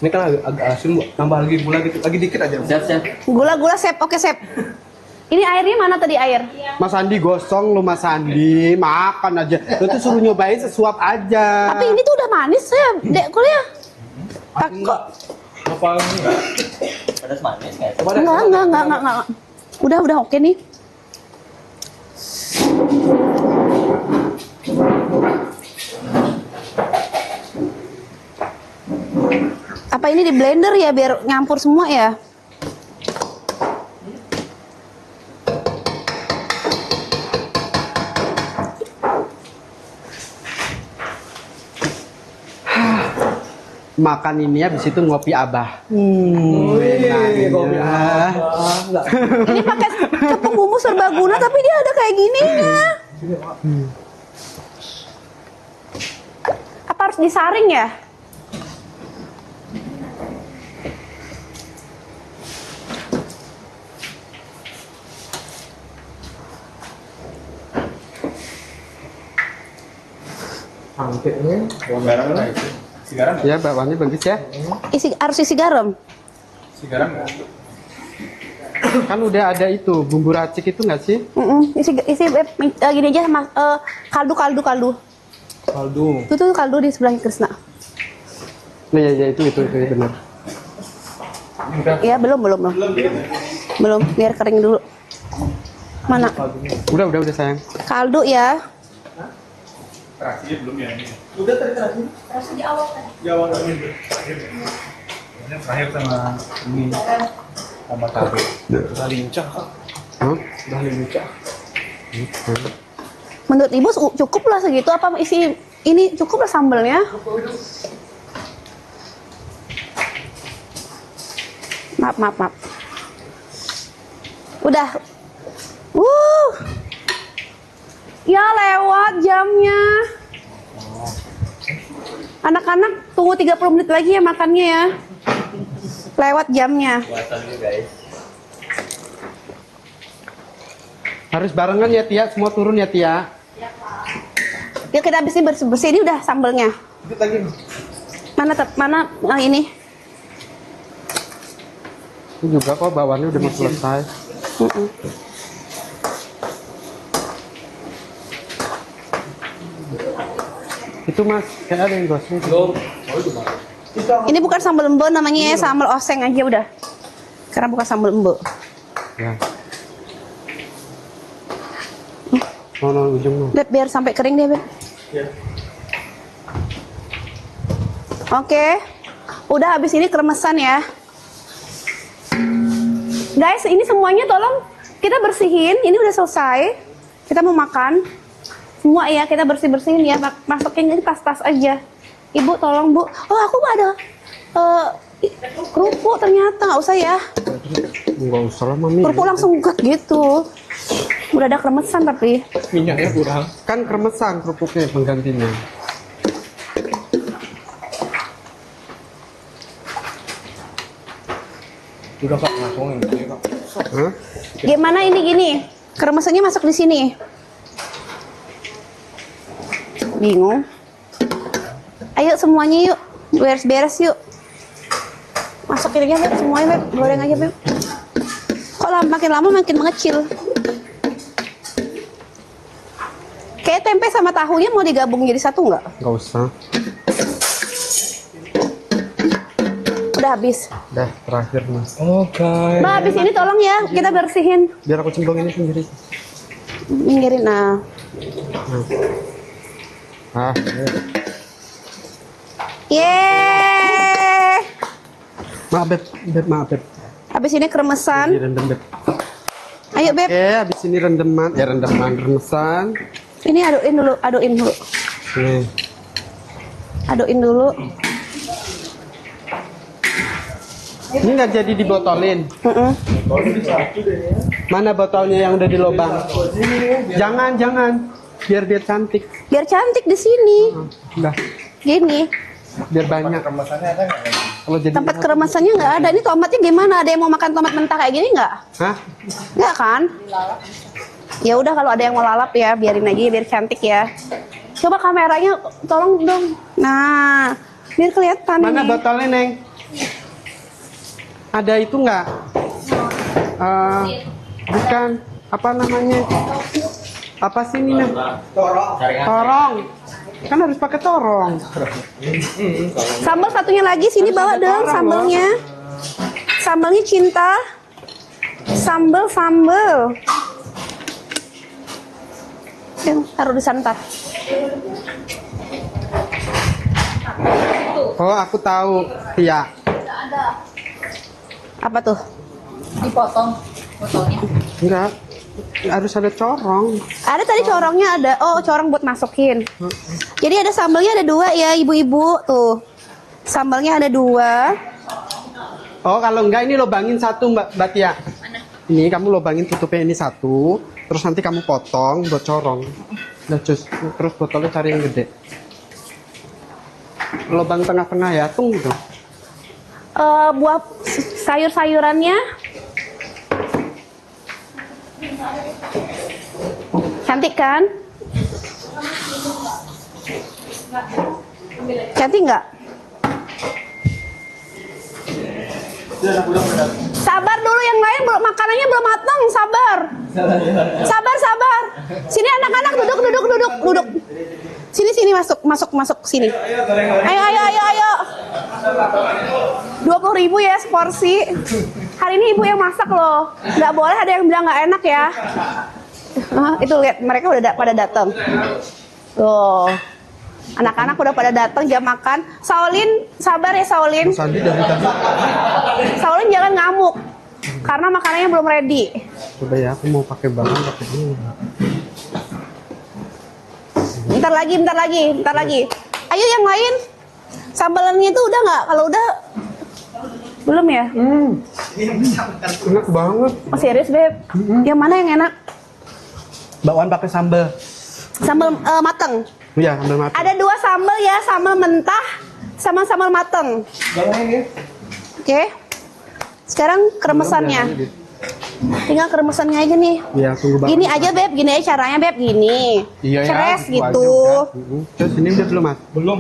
Ini kan agak asin bu. Tambah lagi gula dikit, lagi dikit aja. Siap, siap. gula-gula sep, oke sep. Ini airnya mana tadi air? Mas Andi gosong lu Mas Andi, makan aja. Lu tuh suruh nyobain sesuap aja. Tapi ini tuh udah manis ya, dek kuliah. Enggak. Apa enggak? Pedas manis nggak? Coba deh. Enggak. Udah oke nih. Apa ini di blender ya biar nyampur semua ya? Makan ini habis itu ngopi Abah. Wih, kopi Enaknya. enggak. Ini pakai tepung bumbu serbaguna tapi dia ada kayak gininya. Apa harus disaring ya? Angketnya. Garam lah itu. Si garam. Ya bawahnya bagus ya. Harus isi garam. Si garam enggak? Kan udah ada itu bumbu racik itu nggak sih? Isi gini aja kaldu. Kaldu. Itu tuh kaldu di sebelah Krisna. Nah, ya itu benar. Ya belum. Belum, biar kering dulu. Mana? Udah sayang. Kaldu ya. Terakhir belum ya ini. Udah terakhir. Terus di awal kan? Ya awal ini. Ini terakhir sama ini sama tahu. Udah lincah kak. Hah? Udah lincah. Menurut ibu cukup lah segitu apa isi ini cukup lah sambelnya? Maaf. Udah. Ya lewat jamnya. Anak-anak tunggu 30 menit lagi ya makannya ya. Lewat jamnya. Puasa dulu guys. Harus barengan ya Tia, semua turun ya Tia. Yuk kita habis ini bersih-bersih, ini udah sambelnya. Dikit lagi. Mana ini? Ini juga kok bawahnya udah mau selesai. Itu mas, kayak ada yang gosong. Belum. Ini bukan sambal embo namanya ya, sambal oseng aja udah. Karena bukan sambal embo. Ya. No, ujung no. Beb, biar sampai kering deh, Beb. Iya. Oke. Udah habis ini kremesan ya. Guys, ini semuanya tolong kita bersihin. Ini udah selesai. Kita mau makan. Semua ya, kita bersih-bersihin ya. Masukin ini tas-tas aja. Ibu tolong, Bu. Oh, aku ada kerupuk ternyata. Nggak usah ya. Enggak usah lah, Mami. Kerupuk langsung gut gitu. Udah ada kremesan tapi. Minyaknya kurang. Kan kremesan kerupuknya penggantinya. Udah Kak, langsung ini Kak. Hah? Gimana ini gini? Kremesannya masuk di sini. Bingung. Ayo semuanya yuk. Beres-beres yuk. Masukin aja, Beb. Semuanya, Beb. Goreng aja, Beb. Kok makin lama makin mengecil. Kayak tempe sama tahunya mau digabung jadi satu nggak? Enggak usah. Udah habis. Dah, terakhir Mas. Oke. Mbak, habis ini tolong ya, kita bersihin. Biar aku cemplung ini sendiri. Minggirin, nah. Ah, ya. Yeay! Maaf, Beb. Maaf, Beb. Habis ini kremesan. Direndam, Beb. Ayo, Beb. Oke, habis ini rendeman. Ya, remesan. Ini aduin dulu, aduin dulu. Nih. Aduin dulu. Ini nggak jadi dibotolin. Mm-mm. Mana botolnya yang udah di lubang? Jangan. Biar cantik. Biar cantik di sini. Udah, Gini. biar banyak. Kemasannya ada nggak? Kalau jadi Tempat keremasannya nggak ada. Ini tomatnya gimana? Ada yang mau makan tomat mentah kayak gini nggak? Hah? Nggak kan? Ya udah kalau ada yang mau lalap ya, biarin aja biar cantik ya. Coba kameranya tolong dong. Nah, biar kelihatan Mana ini. botolnya, Neng? Ada itu nggak? Bukan. Apa namanya? Apa sih ini, Neng? Torong. Kan harus pakai torong. Sambal satunya lagi sini bawa dong sambalnya. Sambalnya cinta. Sambal. Taruh di sana ntar. Oh, aku tahu. Iya. Apa tuh? Dipotong botolnya. Enggak. Harus ada corong. Ada tadi corongnya ada. Oh, corong buat masukin. Jadi ada sambalnya ada 2 ya, ibu-ibu tuh. Sambalnya ada 2. Oh, kalau enggak ini lobangin satu, Mbak Tia. Ini kamu lobangin tutupnya ini satu, terus nanti kamu potong buat corong. Nah, terus botolnya cari yang gede. Lobang tengah-tengah ya, tung gitu. Buah sayur-sayurannya. Cantik kan? Cantik nggak? Sabar dulu, yang lain belum, makanannya belum matang. Sabar. Sabar. Sini anak-anak duduk. Sini masuk sini. Ayo. 20.000 ya seporsi. Hari ini ibu yang masak loh. Nggak boleh ada yang bilang nggak enak ya. Itu lihat mereka udah pada datang. Tuh. Anak-anak udah pada datang jam makan. Saulin, sabar ya Saulin. Sandi dari tadi. Saulin jangan ngamuk. Karena makanannya belum ready. Coba ya, aku mau pakai bahan pakai ini. Bentar lagi. Ayo yang lain. Sambalannya itu udah nggak? Kalau udah belum ya? Enak banget. Oh serius Beb? Yang mana yang enak? Bakwan pakai sambal. Sambal mateng. Iya, sambal matang. Ada 2 sambal ya, sambal mentah sama sambal mateng. Oke. Sekarang kremesannya. Tinggal kremesannya aja nih. Iya, tunggu banget. Gini aja Beb, gini aja caranya Beb, gini. Iya ya. Ceres Aja gitu. udah. Terus ini udah belum, Mas? Belum,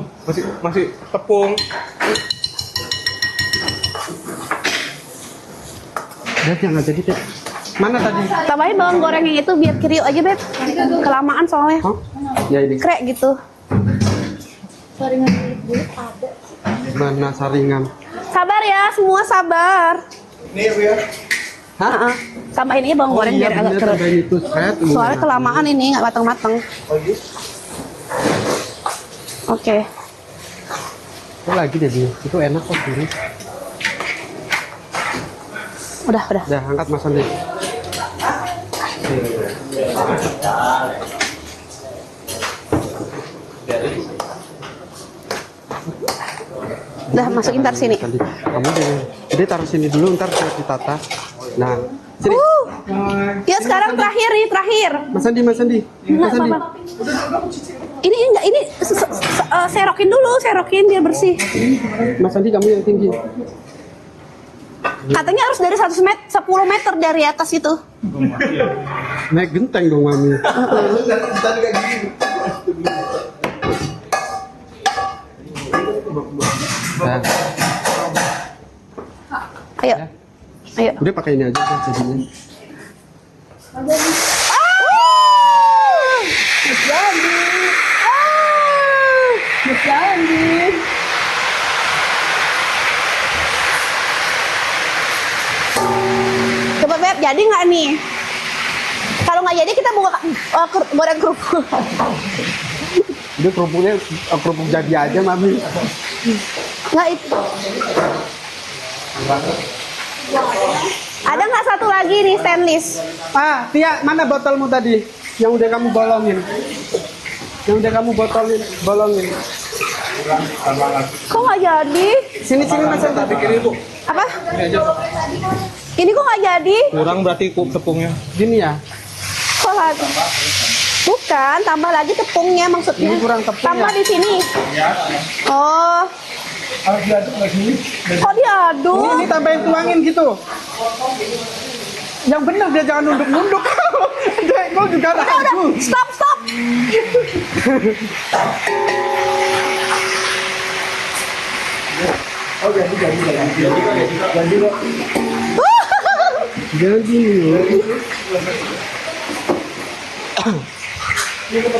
masih tepung. Udah jangan jadi, Beb. Mana tadi? Tambahin bawang goreng yang itu biar kriuk aja Beb. Kelamaan soalnya. Oh, ya ini. Krek gitu. Mana saringan? Sabar ya, semua sabar. Nih Bu ya. Hah? Heeh. Tambahin aja bawang goreng biar agak bener, kering. tambahin itu set. Soalnya kelamaan ini nggak matang-matang. Oke. Itu lagi deh dia. Itu enak kok ini. Udah. Udah angkat Mas Andi. Udah masukin tar sini. Andi. Kamu jadi taruh sini dulu ntar saya ditata. Nah, sini. Ya sekarang terakhir nih, terakhir. Mas Andi, Mas Andi. Mas Andi. Ini enggak, ini serokin dulu, serokin biar bersih. Mas Andi kamu yang tinggi. Katanya harus dari 10 meter dari atas itu. Naik genteng dong Mami. Nah, Ayo. Ayo. udah pakai ini aja kan jadinya. Coba Beb, jadi nggak nih? Kalau nggak jadi kita buka goreng kerupuk. Udah kerupuknya kerupuk jadi aja Mami. Nggak itu. Ada nggak satu lagi nih stainless? Ah, Tia, mana botolmu tadi? Yang udah kamu bolongin. Yang udah kamu bolongin. Kok nggak jadi? Sini Mas Andi. Apa? Ini kok nggak jadi? Kurang berarti tepungnya. Gini ya. Kok lagi? Bukan, tambah lagi tepungnya maksudnya. Ini kurang tepung Tambah ya? di sini. Oh. Harus diaduk lagi. Kok diaduk? Ini tambahin tuangin gitu. Yang benar dia jangan nunduk-nunduk. Gue juga ragu. Stop. Oh jadi kok. Jadi.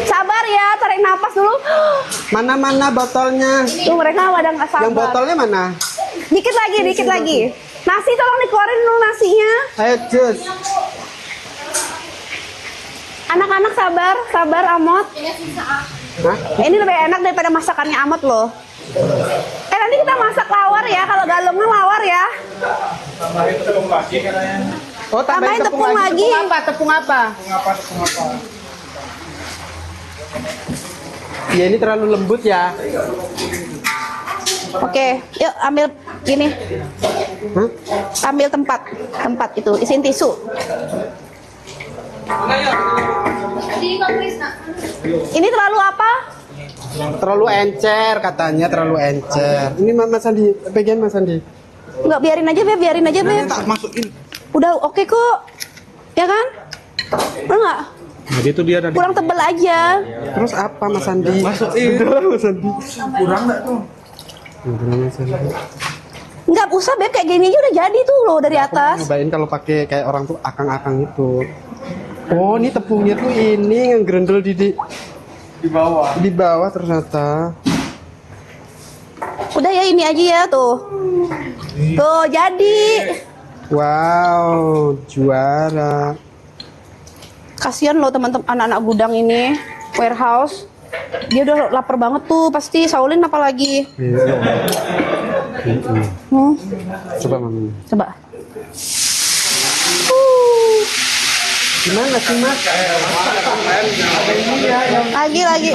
Sabar ya, tarik napas dulu. Mana botolnya? Tuh mereka pada nggak sabar. Yang botolnya mana? Dikit lagi. Nasi tolong dikeluarin dulu nasinya. Ayo jus. Anak-anak sabar Amot. Hah? Ini lebih enak daripada masakannya Amot loh. Nanti kita masak lawar ya, kalau galungnya lawar ya. Tambahin tepung lagi katanya. Oh, Tambahin tepung lagi. Tepung apa? Tepung apa? Ya ini terlalu lembut ya. Oke, yuk ambil gini. Hah? Ambil tempat itu, isiin tisu. Ini terlalu apa? Terlalu encer katanya, terlalu encer. Ini Mas Andi, pegang Mas Andi. Enggak, biarin aja Beb. Tak masukin. Udah oke kok. Ya kan? Udah enggak? Nah, itu dia tadi. Kurang tebel aja. Terus apa Mas Andi? Masukin. Mas Andi. Kurang nggak tuh? Udah, Mas Andi. Enggak usah Beb, kayak gini aja udah jadi tuh loh dari atas. Cobain kalau pakai kayak orang tuh akang-akang itu. Oh, ini tepungnya tuh ini yang gerendel Di bawah. di bawah ternyata. Udah ya ini aja ya tuh. Tuh jadi. Wow, juara. Kasihan loh teman-teman anak-anak gudang ini, warehouse. Dia udah lapar banget tuh pasti. Saulin apalagi. Coba Mami. Coba. Gimana sih Mas? Lagi.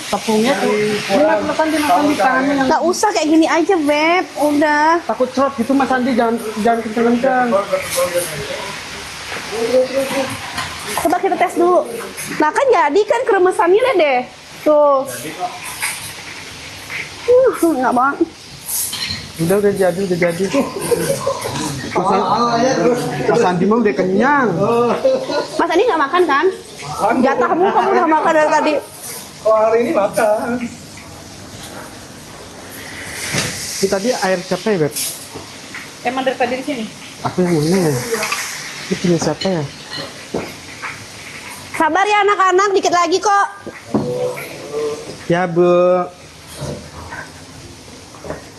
Tepungnya tuh. Makan di tangannya yang Nggak usah kayak gini aja Beb. Udah. takut cerot gitu Mas Andi, jangan kenceng-kenceng. Coba kita tes dulu. Nah kan jadi kan kremesannya lihat deh. Tuh. Nggak bang. Udah jadi. Mas Andi mah udah kenyang. Mas Andi nggak makan kan? Jatahmu kamu udah makan dari tadi. Oh hari ini makan. Ini tadi air siapa ya Beb? Emang dari tadi di sini. Aku yang mana ya? Ini punya siapa ya? Sabar ya anak-anak, dikit lagi kok. Ya Bu.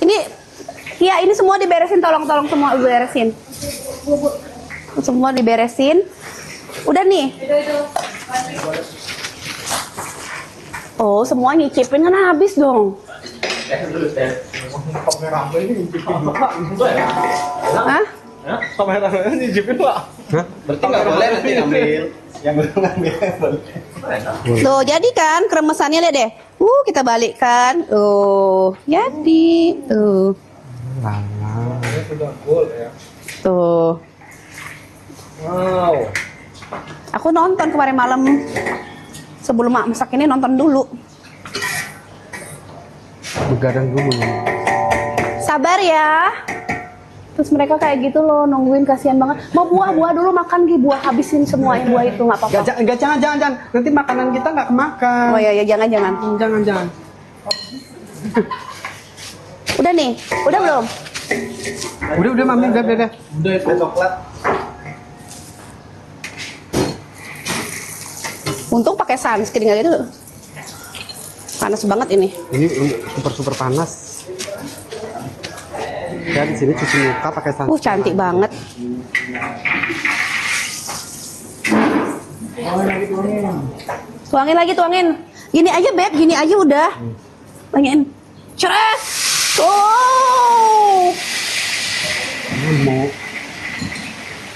Ini, ya ini semua diberesin, tolong semua beresin. Semua diberesin. Udah nih. Oh, semua nyicipin kan habis dong. Hah? Kamera nyicipin Pak. Berarti nggak boleh nanti ngambil. Yang belum ngambil boleh. Tuh, jadi kan kremesannya lihat deh. Kita balikkan. Jadi. Lala. Sudah full ya. Tuh. Wow. Aku nonton kemarin malam. Sebelum mak masak ini nonton dulu. Begadang dulu. Sabar ya. Terus mereka kayak gitu loh, nungguin, kasihan banget. Mau buah dulu, makan Gi, buah habisin semua yang buah itu, nggak apa-apa. Enggak, jangan. Nanti makanan kita nggak kemakan. Oh ya, jangan. Jangan. Udah nih, udah belum? Udah mami, udah. Udah itu coklat. Untung pakai sunscreen kali itu. Panas banget ini. Ini super panas. Ya di sini cuci muka pakai sunscreen. Cantik banget. Tuangin. Gini aja, Beb, gini aja udah. Banyakin. Ceret. Oh.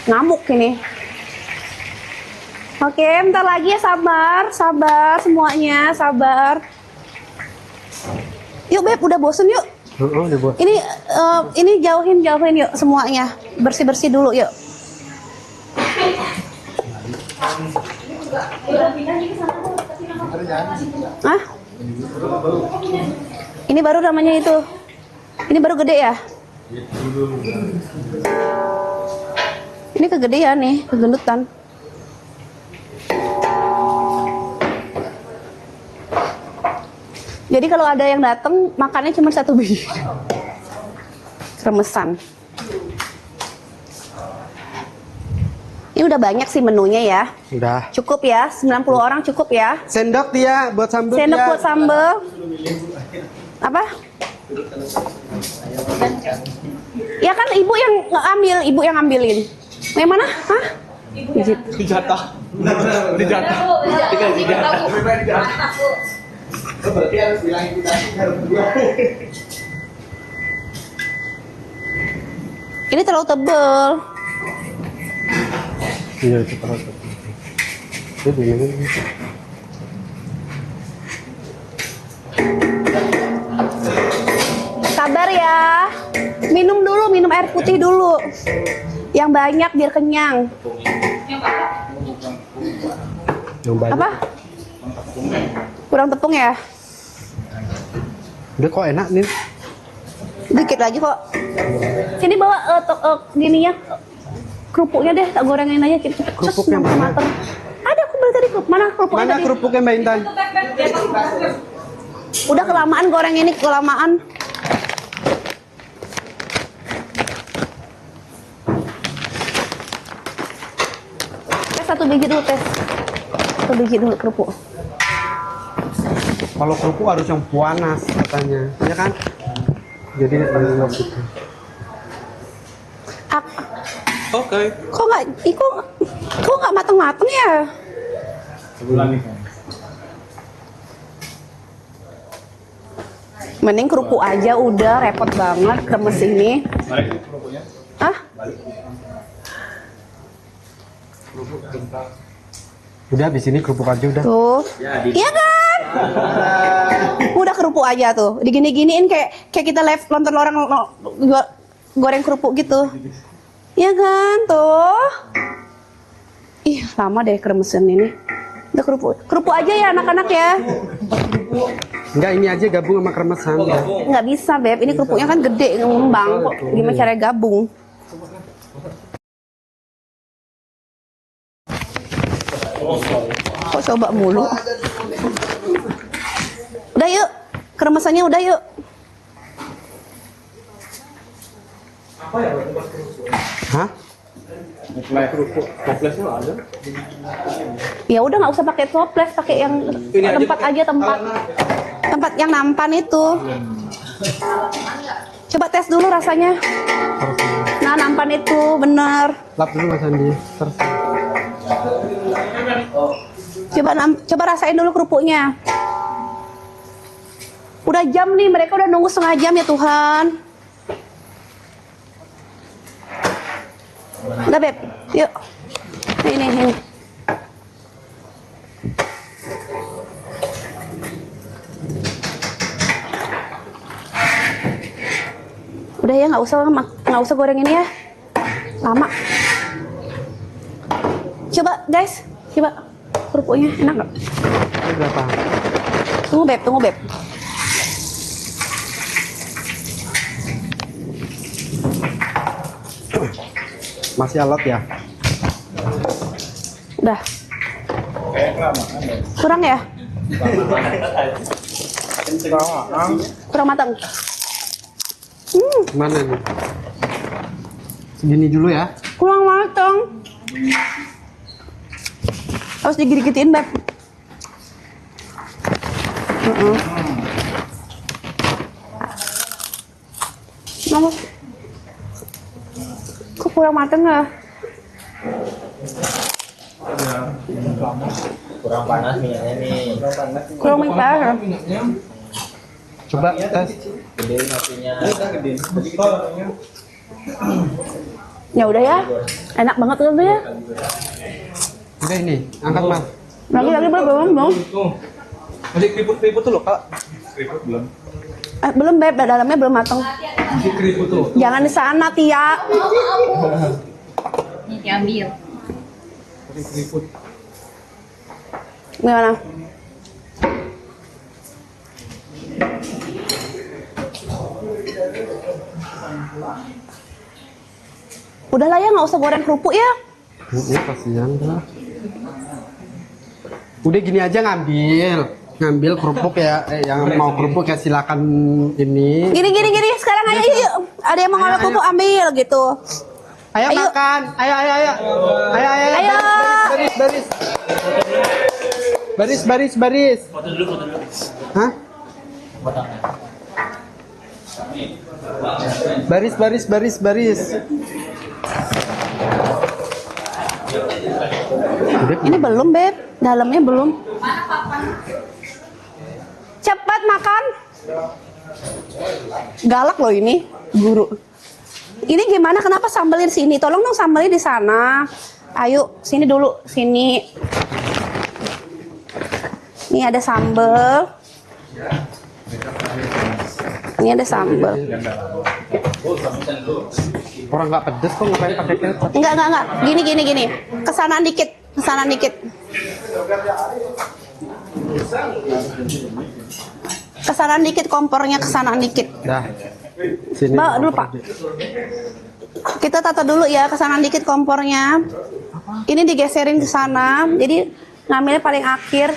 Ngamuk ini. Oke, bentar lagi ya, sabar semuanya, sabar. Yuk, Beb, udah bosen yuk. Udah buat. Ini jauhin yuk semuanya. Bersih dulu yuk. Hah? Ini baru namanya itu. Ini baru gede ya? Ini kegedean nih, kegendutan. Jadi kalau ada yang datang makannya cuma 1 biji. Kremesan. Ini udah banyak sih menunya ya. Udah. Cukup ya, 90 orang cukup ya. Sendok dia buat sambal. Sendok dia. buat sambal. Apa? Ya kan ibu yang ambilin. Yang mana? Hah? Dijatah. Dijatah. Berarti harus bilangin kita harus berdua. Ini terlalu tebel. Iya, itu terus. Itu begini. Sabar ya. Minum air putih dulu. Yang banyak biar kenyang. Yang banyak. Apa? Kurang tepung ya? Udah kok enak nih. Dikit lagi kok. Sini bawa gininya. Kerupuknya deh, tak gorengin aja cepet-cepet. Kerupuknya mana? Mateng. Ada aku beli tadi kerupuk. Mana kerupuknya Mana tadi? kerupuknya Mbak Intan? Udah kelamaan goreng ini, kelamaan. Tes 1 biji dulu, tes. 1 biji dulu kerupuk. Kalau kerupuk harus yang panas katanya, ya kan? Jadi enggak gitu. Oke. Kok nggak mateng-mateng ya? Sebulan nih. Mending kerupuk aja udah repot banget kremes ini. Balik kerupuknya. Hah? Udah habis ini kerupuk aja udah. Tuh. Iya kan? Udah kerupuk aja tuh. Digini-giniin kayak kita live nonton orang goreng kerupuk gitu. Iya kan? Tuh. Ih, lama deh kremesan ini. Udah kerupuk aja ya anak-anak ya. Enggak, ini aja gabung sama kremesan. Ya. Nggak bisa, Beb. Ini kerupuknya kan gede, ngembang. Kok gimana caranya gabung? Kok coba mulu? Udah yuk. Kremesannya udah yuk. Hah? Mulai kerupuk. Toplesnya ada. Ya udah nggak usah pakai toples, pakai yang tempat aja tempat yang nampan itu. Coba tes dulu rasanya. Nah, nampan itu bener. Lap dulu Mas Andi. Terus. Coba rasain dulu kerupuknya. Udah jam nih, mereka udah nunggu setengah jam ya Tuhan. Udah Beb, yuk. Ini. Udah ya, nggak usah goreng ini ya, lama. Coba guys, coba kerupuknya enak nggak? Ini berapa? Tunggu beb. Masih alot ya? Udah. Kurang ya? Kurang matang. Gimana nih? Segini dulu ya? Kurang matang. Harus digigit-gigitin, Beb. Kok kurang matang ya? Kurang panas minyaknya nih. Kurang matang. Coba tes. Gede apinya. Ya udah ya. Enak banget tuh ya. Udah ini, angkat Mas. Lagi belum. Masih keriput tuh loh Kak. Keriput belum. Belum Beb, dalamnya belum matang. Masih keriput tuh. Jangan di sana, Tia. Ini diambil. Masih keriput. Gimana? Udah lah ya, nggak usah goreng kerupuk ya. Kasihan dah. Udah gini aja ngambil kerupuk ya. Yang mau kerupuk ya silakan ini. Gini. Sekarang ayo yuk. Ada yang mau ngambil kerupuk ambil gitu. Ayo makan. Ayo. Ayo. Baris. Foto dulu. Hah? Potongnya. Baris. Ini belum Beb, dalamnya belum. Cepat makan. Galak loh ini, guru. Ini gimana? Kenapa sambelin sini? Tolong dong sambelin di sana. Ayo, sini dulu, sini. Ini ada sambel. Ini ada sambel. Orang nggak pedes kok ngapain pakai kecap? Enggak. Gini. Kesanaan dikit. Kesanaan dikit kompornya, kesanaan dikit. Dah. Sini. Bawa dulu Pak. Kita tata dulu ya, kesanaan dikit kompornya. Ini digeserin ke sana. Jadi ngambilnya paling akhir.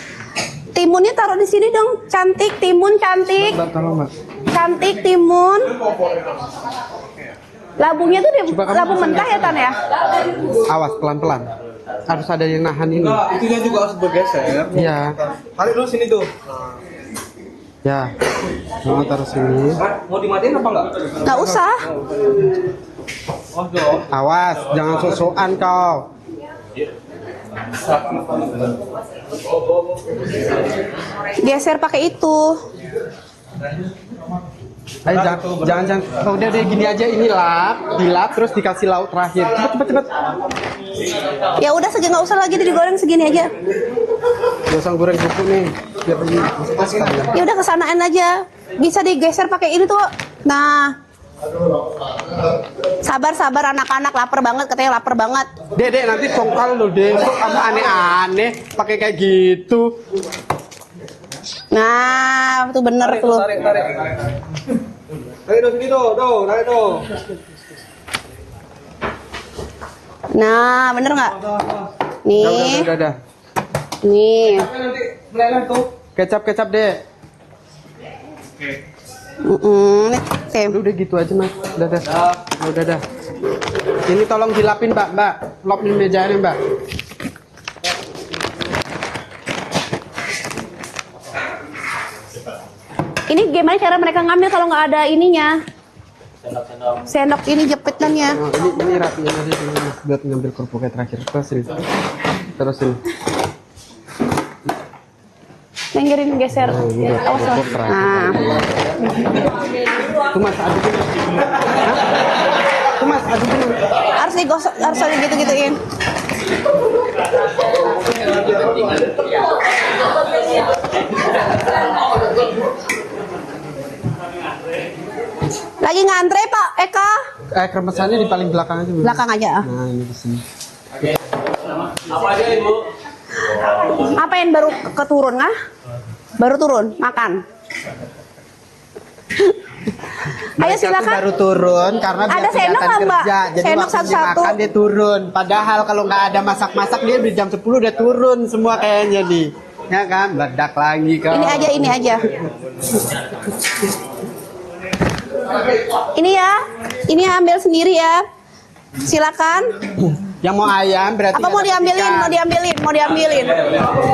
Timunnya taruh di sini dong. Cantik, timun cantik. Mbak, tolong Mbak. Cantik timun. Labunya tuh Coba kamu labu langsung mentah ya Tan ya? Awas pelan-pelan. Harus ada yang nahan ini. Nah, itunya juga harus bergeser. Iya. Tarik dulu sini tuh. Ya. Mau taruh sini. Mau dimatiin apa enggak? Nggak usah. Oh, dong. Awas, jangan sok-sokan kau. Geser pakai itu. Ayo jangan. Oh, udah gini aja ini dilap terus dikasih lauk terakhir. Cepet. Ya udah nggak usah lagi digoreng segini aja. Gak usah goreng kerupuk nih. Biar ini masuknya sekalian. Ya udah kesanaan aja. Bisa digeser pakai ini tuh. Nah. Sabar anak-anak lapar banget, katanya lapar banget. Dek nanti congkal lo deh. Kok kamu aneh-aneh pakai kayak gitu. Nah, itu bener tuh. Tarik. Tarik dong sini tuh, tarik dong. Nah, bener nggak? Nih, Udah. nih. Nanti meleleh tuh. Kecap dek. Nih, Tim. Udah gitu aja Mas. Udah. Ini tolong dilapin Mbak. Lopin mejanya Mbak. Ini gimana cara mereka ngambil kalau nggak ada ininya? Sendok-sendok. Sendok ini jepitannya. Oh, ini rapiin aja dulu Mas, buat ngambil kerupuknya terakhir. Terus ini. Terus ini. Lenggerin geser. Nah, ini buat Awas lah. kerupuk terakhir. Nah, Tuh Mas, aduk dulu. Hah? Tuh Mas, aduk dulu. harus digosok, harus gitu-gituin. Lagi ngantre Pak Eka? Kremesannya di paling belakang aja. Bu. Belakang aja. Nah, ini di sini. Apa aja Ibu? Apain baru keturun kah? Baru turun, makan. Ayo Mereka tuh silakan. baru turun karena dia Ada sendok kelihatan nggak, Mbak? kerja. Jadi Sendok waktu dia satu-satu. makan dia turun. Padahal kalau nggak ada masak-masak dia di jam 10 udah turun semua kayaknya nih. Ya kan, meledak lagi kau. Ini aja, ini aja. Ini ya ambil sendiri ya. Silakan. Yang mau ayam berarti Apa mau ada diambilin? ikan. Mau diambilin.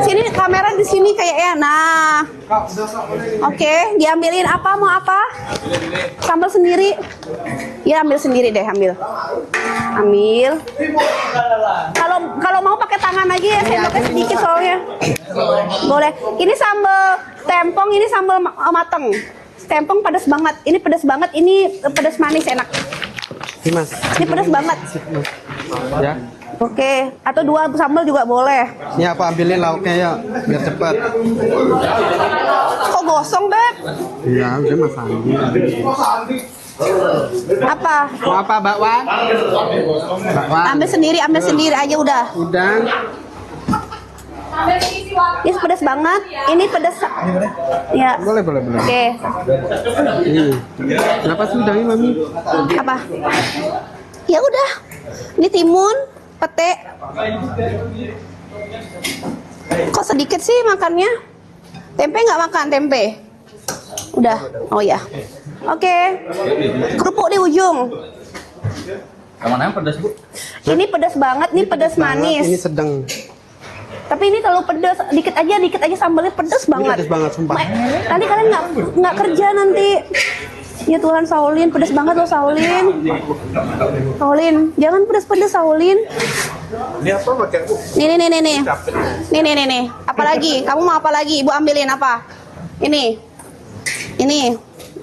Sini kamera di sini kayaknya. Nah. Oke, diambilin apa? Mau apa? Sambal sendiri. Ya ambil sendiri deh, ambil. Ambil. Kalau mau pakai tangan aja ya, sendoknya sedikit soalnya. Boleh. Ini sambal tempong, ini sambal mateng. Tempong pedas banget. Ini pedas banget. Ini pedas manis enak. Ini Mas. Ini pedas banget. Ya. Oke, atau 2 sambal juga boleh. Ini apa ambilin lauknya ya biar cepat. Kok gosong, Beb? Iya, udah Mas Andi. Apa? Mau apa, bakwan? Bakwan. Ambil sendiri aja udah. Udah. Ini pedas banget. Ini pedas. Ya. Boleh. Oke. Ini. Kenapa sudah ini, Mami? Apa? Ya udah. Ini timun, pete. Kok sedikit sih makannya? Tempe nggak makan tempe? Udah. Oh ya. Oke. Kerupuk di ujung. Yang mana yang pedas Bu? Ini pedas banget. Ini pedas manis. Ini sedang. Tapi ini terlalu pedas, dikit aja sambalnya pedas banget. pedas banget, sumpah. Nanti kalian nggak kerja nanti. Ya Tuhan, Saulin, pedas banget loh Saulin. Saulin, jangan pedas-pedas Saulin. Ini apa pakai Bu? Nih. Apalagi? Kamu mau apa lagi? Ibu ambilin apa? Ini.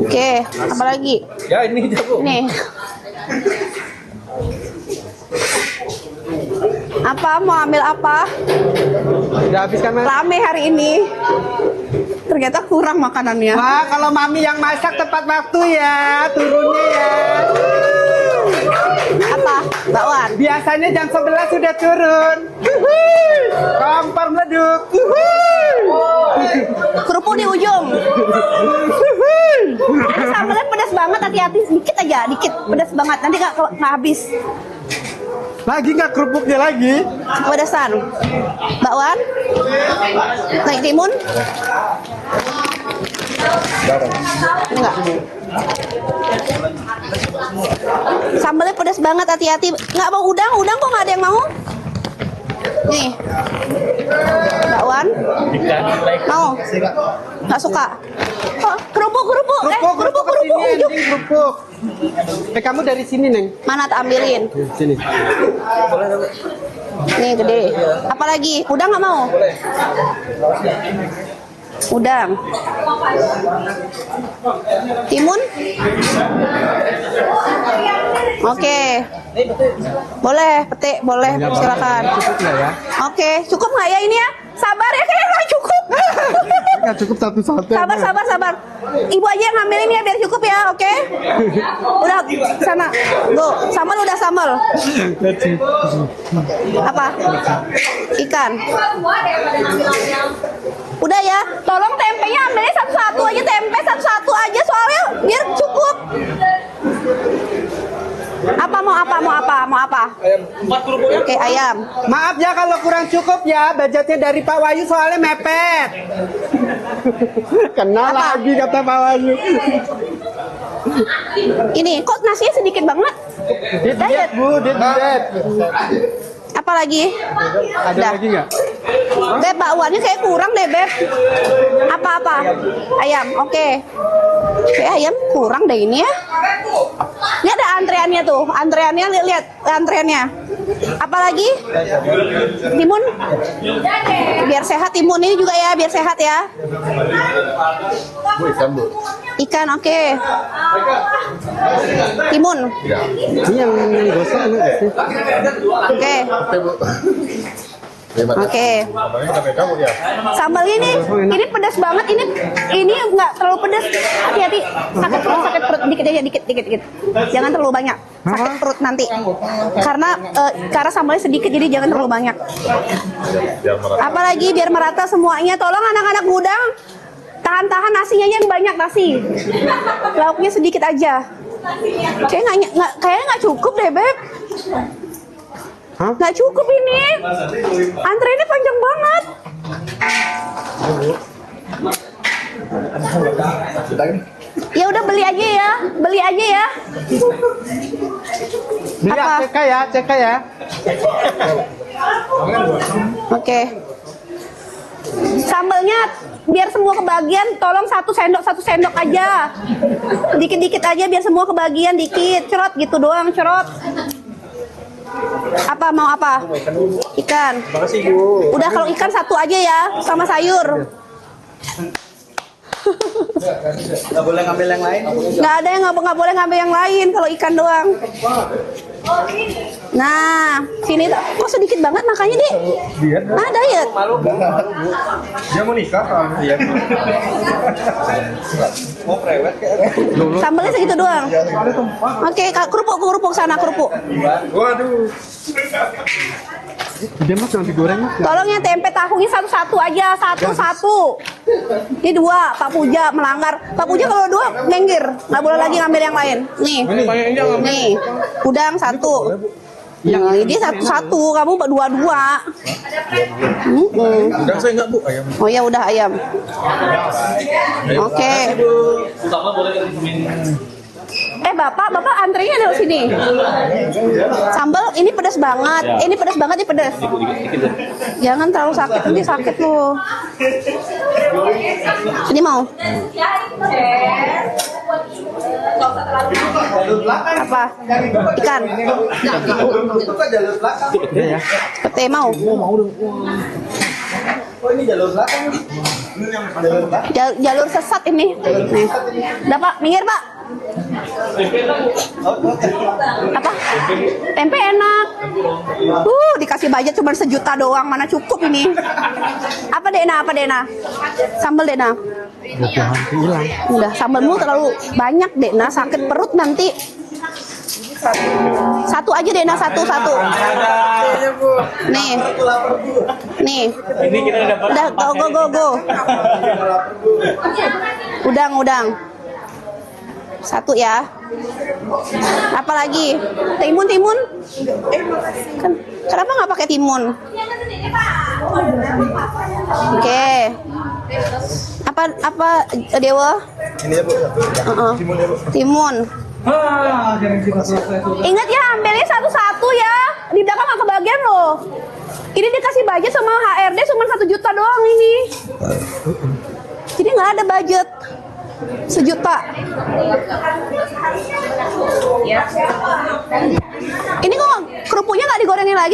Oke, apa lagi? Ya ini aja Bu. Nih. Apa? Mau ambil apa? Udah habis kan, Mas? Rame hari ini. Ternyata kurang makanannya. Wah, kalau Mami yang masak tepat waktu ya, turunnya ya. Apa? Bakwan. Biasanya jam 11 sudah turun. Kompor meleduk. Kerupuk di ujung. Ini sambalnya pedas banget, hati-hati dikit aja, dikit. Pedas banget, nanti nggak habis. Lagi nggak kerupuknya lagi? Pedasan. Bakwan. Naik timun. Enggak. Sambalnya pedas banget, hati-hati. Nggak mau udang kok nggak ada yang mau? Nih. Bakwan. Mau? Nggak suka? Oh, kerupuk. Kerupuk ujung. Kerupuk. Kamu dari sini, Neng. Mana tak ambilin? Sini. Nih gede. Apalagi? Udang nggak mau? Udang. Timun? Oke. Boleh, pete, boleh. Silakan. Cukup nggak ya? Oke, cukup nggak ya ini ya? Sabar ya, kayaknya nggak cukup. Nggak cukup satu-satu. Sabar. Ibu aja yang ngambilin ya biar cukup ya, oke? Udah sana. Go, sambal udah sambal. Apa? Ikan. Udah ya, tolong tempenya ambilnya satu-satu aja, tempe satu-satu aja soalnya biar cukup. Mau apa? Oke, ayam. Maaf ya kalau kurang cukup ya, budgetnya dari Pak Wahyu soalnya mepet. Kenal Apa? lagi kata Pak Wahyu. Ini kok nasinya sedikit banget? Diet Bu, diet. Apa Apa lagi? Ada Dah. lagi nggak? Beb, bakwannya kayak kurang deh, Beb. Apa-apa? Ayam, oke. Kayak ayam kurang deh ini ya. Ini ada antreannya tuh. Antreannya, lihat antreannya. Apa lagi? Timun? Biar sehat timun ini juga ya, biar sehat ya. Ikan, oke. Timun. Ini yang gosong enak nggak sih? Oke. Oke. Sambalnya ini pedas banget. Ini nggak terlalu pedas. Hati-hati. Sakit perut dikit aja, dikit. Jangan terlalu banyak. Sakit perut nanti. Karena sambalnya sedikit jadi jangan terlalu banyak. Apalagi biar merata semuanya. Tolong anak-anak gudang tahan nasinya yang banyak nasi. Lauknya sedikit aja. Kayaknya nggak cukup deh, Beb. Hah? Nggak cukup ini. Antrenya panjang banget. Ya udah beli aja ya. Beli Apa? CK ya. Oke. Sambalnya biar semua kebagian, tolong satu sendok aja. Dikit-dikit aja biar semua kebagian dikit. Cerot gitu doang, cerot. Apa mau apa? Ikan. Makasih Bu. Udah kalau ikan satu aja ya sama sayur. Nggak boleh ngambil yang lain. Nggak boleh ngambil yang lain kalau ikan doang. Nah, sini kok sedikit banget makanya deh. Nah, diet. Malu Bu. Dia mau nikah kan? Iya. Mau prewed kayak. Sambalnya segitu doang. Oke, kerupuk sana kerupuk. Waduh. Udah Mas, jangan digoreng Mas. Tolong ya tempe tahunya satu-satu aja, satu. Ini dua, Pak Puja melanggar. Pak Puja kalau dua minggir, nggak boleh lagi ngambil yang lain. Nih, udang satu. Ini satu-satu, kamu dua-dua. Udah saya nggak Bu ayam. Oh ya udah ayam. Oke. Utama boleh ditemuin. Bapak antrenya ada di sini. Sambal ini pedas banget. Ini pedas banget, ini pedas. Jangan terlalu sakit, nanti sakit loh. Ini mau? Apa? Ikan. Iya ya. Pete mau? Oh ini jalur belakang. Jalur sesat ini. Nih. Udah Pak, minggir Pak. Apa? Tempe enak. Dikasih budget cuma 1 juta doang, mana cukup ini. Apa Dena? Sambal Dena. Hilang. Udah, sambalmu terlalu banyak Dena, sakit perut nanti. Satu aja Dena, satu. Nih. Ini kita dapat. Udah, go. Udang. Satu ya. Apalagi? Timun? Kenapa nggak pakai timun? Oke. Apa Dewa? Ini ya Bu. Timun ya Bu. Timun. Ingat ya, ambilnya satu-satu ya. Di belakang nggak kebagian loh. Ini dikasih budget sama HRD cuma 1 juta doang ini. Jadi nggak ada budget 1 juta. Ini kok kerupuknya nggak digorengin lagi?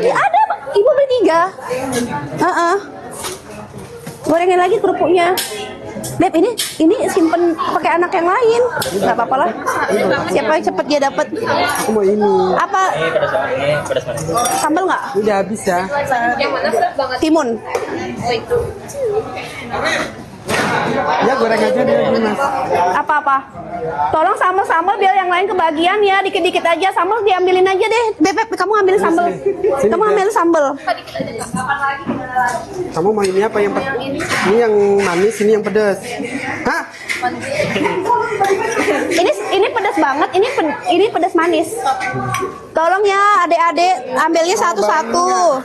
Ada, Ibu beli 3. Gorengin lagi kerupuknya. Beb, ini simpen pakai anak yang lain. Nggak apa-apa lah. Siapa yang cepet dia dapat. Aku mau ini. Apa? Pedas banget. Sambal nggak? Udah habis ya. Timun. Ya goreng aja deh Mas. Apa-apa? Tolong sambal biar yang lain kebagian ya, dikit-dikit aja. Sambal diambilin aja deh. Beb, kamu ambil sambal. Kamu ambil sambal. Kamu mau ini apa ini yang manis, ini yang pedas. Hah? Ini pedas banget. Ini pedas manis. Tolong ya adik-adik ambilnya satu-satu.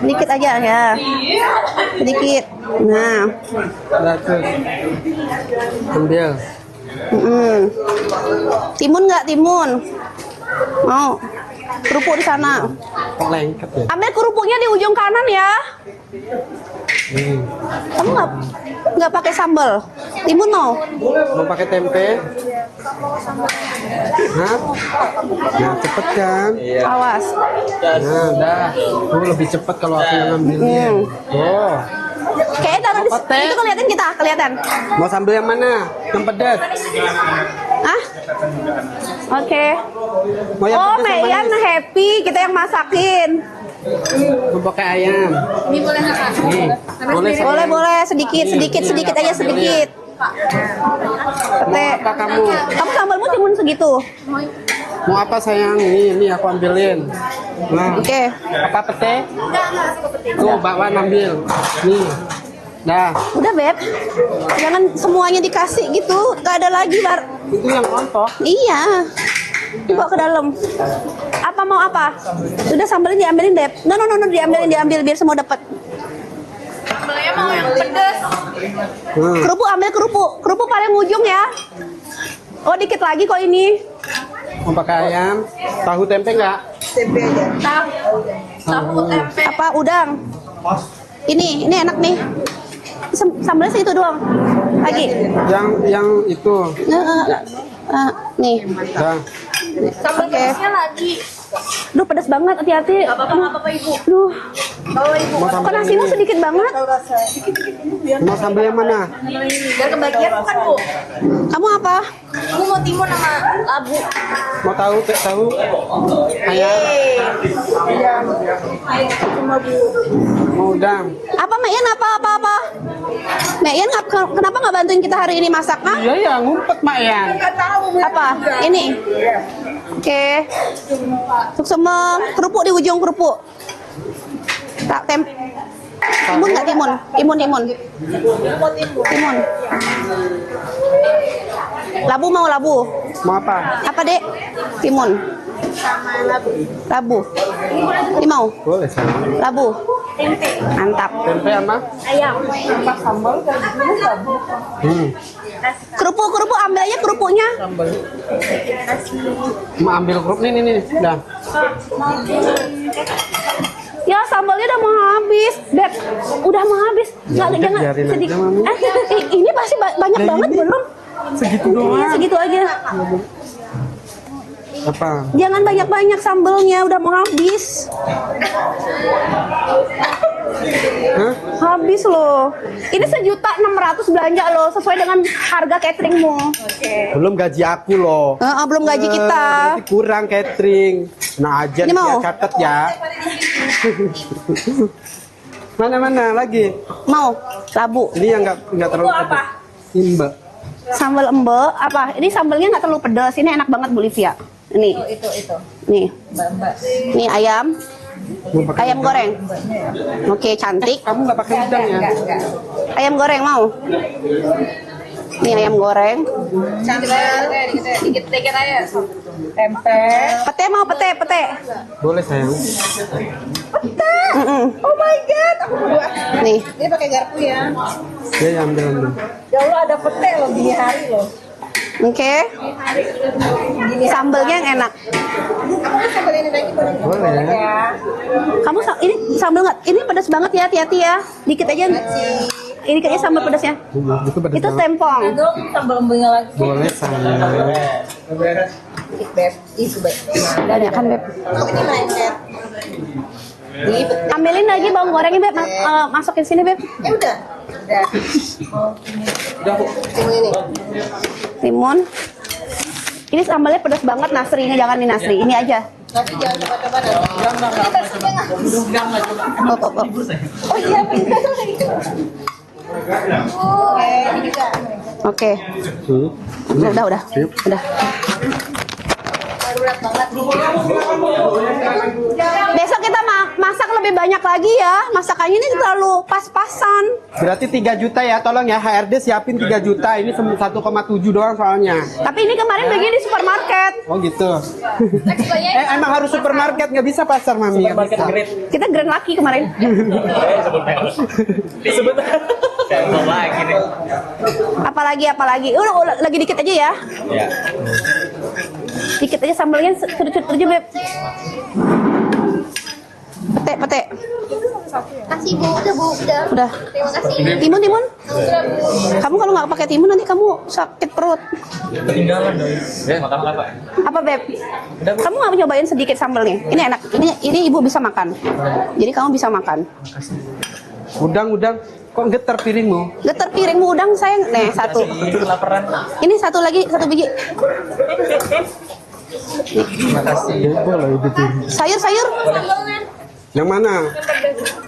Dikit aja ya. Sedikit. Nah. Ambil. Timun nggak timun? Mau? Kerupuk di sana. Kok lengket ya? Ambil kerupuknya di ujung kanan ya. Kamu nggak pakai sambal? Timun mau? Mau pakai tempe? Hah? Nah, cepet kan? Awas. Nah, dah. Tuh lebih cepet kalau aku yang ngambilnya. Oh, Kayaknya taruh di itu kelihatan kita, kelihatan. mau sambal yang mana? Yang pedas? Ah? Oke. Mau yang Oh, pedas yang Meyan manis? happy kita yang masakin. Mau pakai ayam? Ini boleh nggak Kak? Nih, boleh. Boleh, boleh sedikit, sedikit aja sedikit. Pete. Apa kamu? Kamu sambalmu cuma segitu. Mau apa sayang? Ini aku ambilin. Nah, Oke. apa pete? Tuh, bakwan ambil. Nih. Dah, Udah, Beb. Jangan semuanya dikasih gitu. Gak ada lagi, Bar. itu yang montok. Iya. Dibawa ke dalam. Apa mau apa? Udah sambalnya diambilin, Beb. No, diambil biar semua dapat. Sambalnya mau yang pedas. Kerupuk ambil kerupuk. Kerupuk paling ujung ya. Oh, dikit lagi kok ini. Mau pakai ayam? Tahu tempe nggak? Tahu tempe. Apa udang? Ini enak nih. Sambalnya segitu doang. Lagi. Yang itu. Nih. Dah. Sambal Oke. pedasnya lagi. Duh, pedas banget, hati-hati. Gak apa-apa Ibu. Duh, Bawa Ibu. Mau kok sambal yang nasimu ini? sedikit banget? Mau sambal yang mana? Biar kebagian bukan Bu. Kamu apa? Aku mau timun sama labu. Mau tahu? Tahu? Ayam? Mau udang? Apa Meyan? Apa? Meyan, kenapa nggak bantuin kita hari ini masak? Hah? Iya ya, ngumpet mak ya. Apa? Ini? Oke. Suk semeng. Kerupuk di ujung kerupuk. Tak timun nggak timun? Timun. Labu mau labu? Mau apa? Apa dek? Timun. Labu. Ini mau? Boleh sayang. Labu. Mantap. Tempe sama? Ayam. Kerupuk ambil aja kerupuknya. Mau ambil kerupuk nih. Dah. Ya sambalnya udah mau habis, Beb. Udah mau habis. Nggak, udah, jangan biarin aja, sedikit. Mami. Ini pasti banyak Nah, banget ini belum? Segitu Iya, doang. segitu aja. Apa? Jangan banyak-banyak sambalnya, udah mau habis. Hah? Habis loh. Ini 1.600.000 belanja loh, sesuai dengan harga cateringmu. Belum gaji aku loh. Belum gaji kita. Berarti kurang catering. Nah aja Ini mau? dia catat ya. Mana lagi? Mau labu. Ini yang nggak terlalu pedas. Imba. Sambal embe apa? Ini sambalnya nggak terlalu pedas. Ini enak banget Bu Livia. Ini. Itu. Nih. Nih ayam. Mau pakai Ayam udang? goreng. Oke, cantik. Kamu nggak pakai udang ya? Ayam goreng mau? Nih ayam goreng. Dikit aja. Tempe. Pete mau pete. Boleh sayang. Oh my god. Nih. Ini pakai garpu ya. Ya ambil. Ya Allah ada pete loh gini hari loh. Oke. Sambalnya yang enak. Kamu sambal ini lagi Boleh ya. Kamu ini sambal nggak? Ini pedas banget ya, hati-hati ya. Dikit aja. Ini kayaknya sambal pedasnya. Itu pedas Itu banget. tempong. dong sambal embungnya lagi. Boleh sayang. Beb, itu baik. Banyak kan, Beb? Kamu ini main Beb. Ambilin lagi bawang gorengnya, Beb. Masukin sini, Beb. Ya udah. Timun ini. Timun. Ini sambalnya pedas banget, Nasrinya jangan nih Nasri. Ini aja. Nanti jangan coba-coba nanti. Oh. Oh iya benar. Ini juga. Oke. Udah. Darurat banget nih. Besok kita masak lebih banyak lagi ya. Masakannya ini terlalu pas-pasan. Berarti 3 juta ya, tolong ya HRD siapin 3 juta. Ini 1,7 doang soalnya. Tapi ini kemarin beli di supermarket. Oh gitu. Emang harus supermarket, nggak bisa pasar mami. Supermarket Kita Grand Lucky kemarin. Sendok lagi nih. Apalagi. Udah lagi dikit aja ya. Ya. Dikit aja sambelnya, sedikit aja Beb. Pete. Kasih Bu, udah Bu, udah. Udah. Terima kasih. Timun. Kamu kalau nggak pakai timun nanti kamu sakit perut. Ketinggalan dong. Ya, makan apa? Apa Beb? Kamu nggak nyobain sedikit sambelnya? Ini enak. Ini ibu bisa makan. Jadi kamu bisa makan. Udang. Kok getar piringmu? Getar piringmu udang sayang. Nih satu. Kelaparan. Ini satu lagi, satu biji. Terima kasih. Boleh itu tuh. Sayur. Yang mana?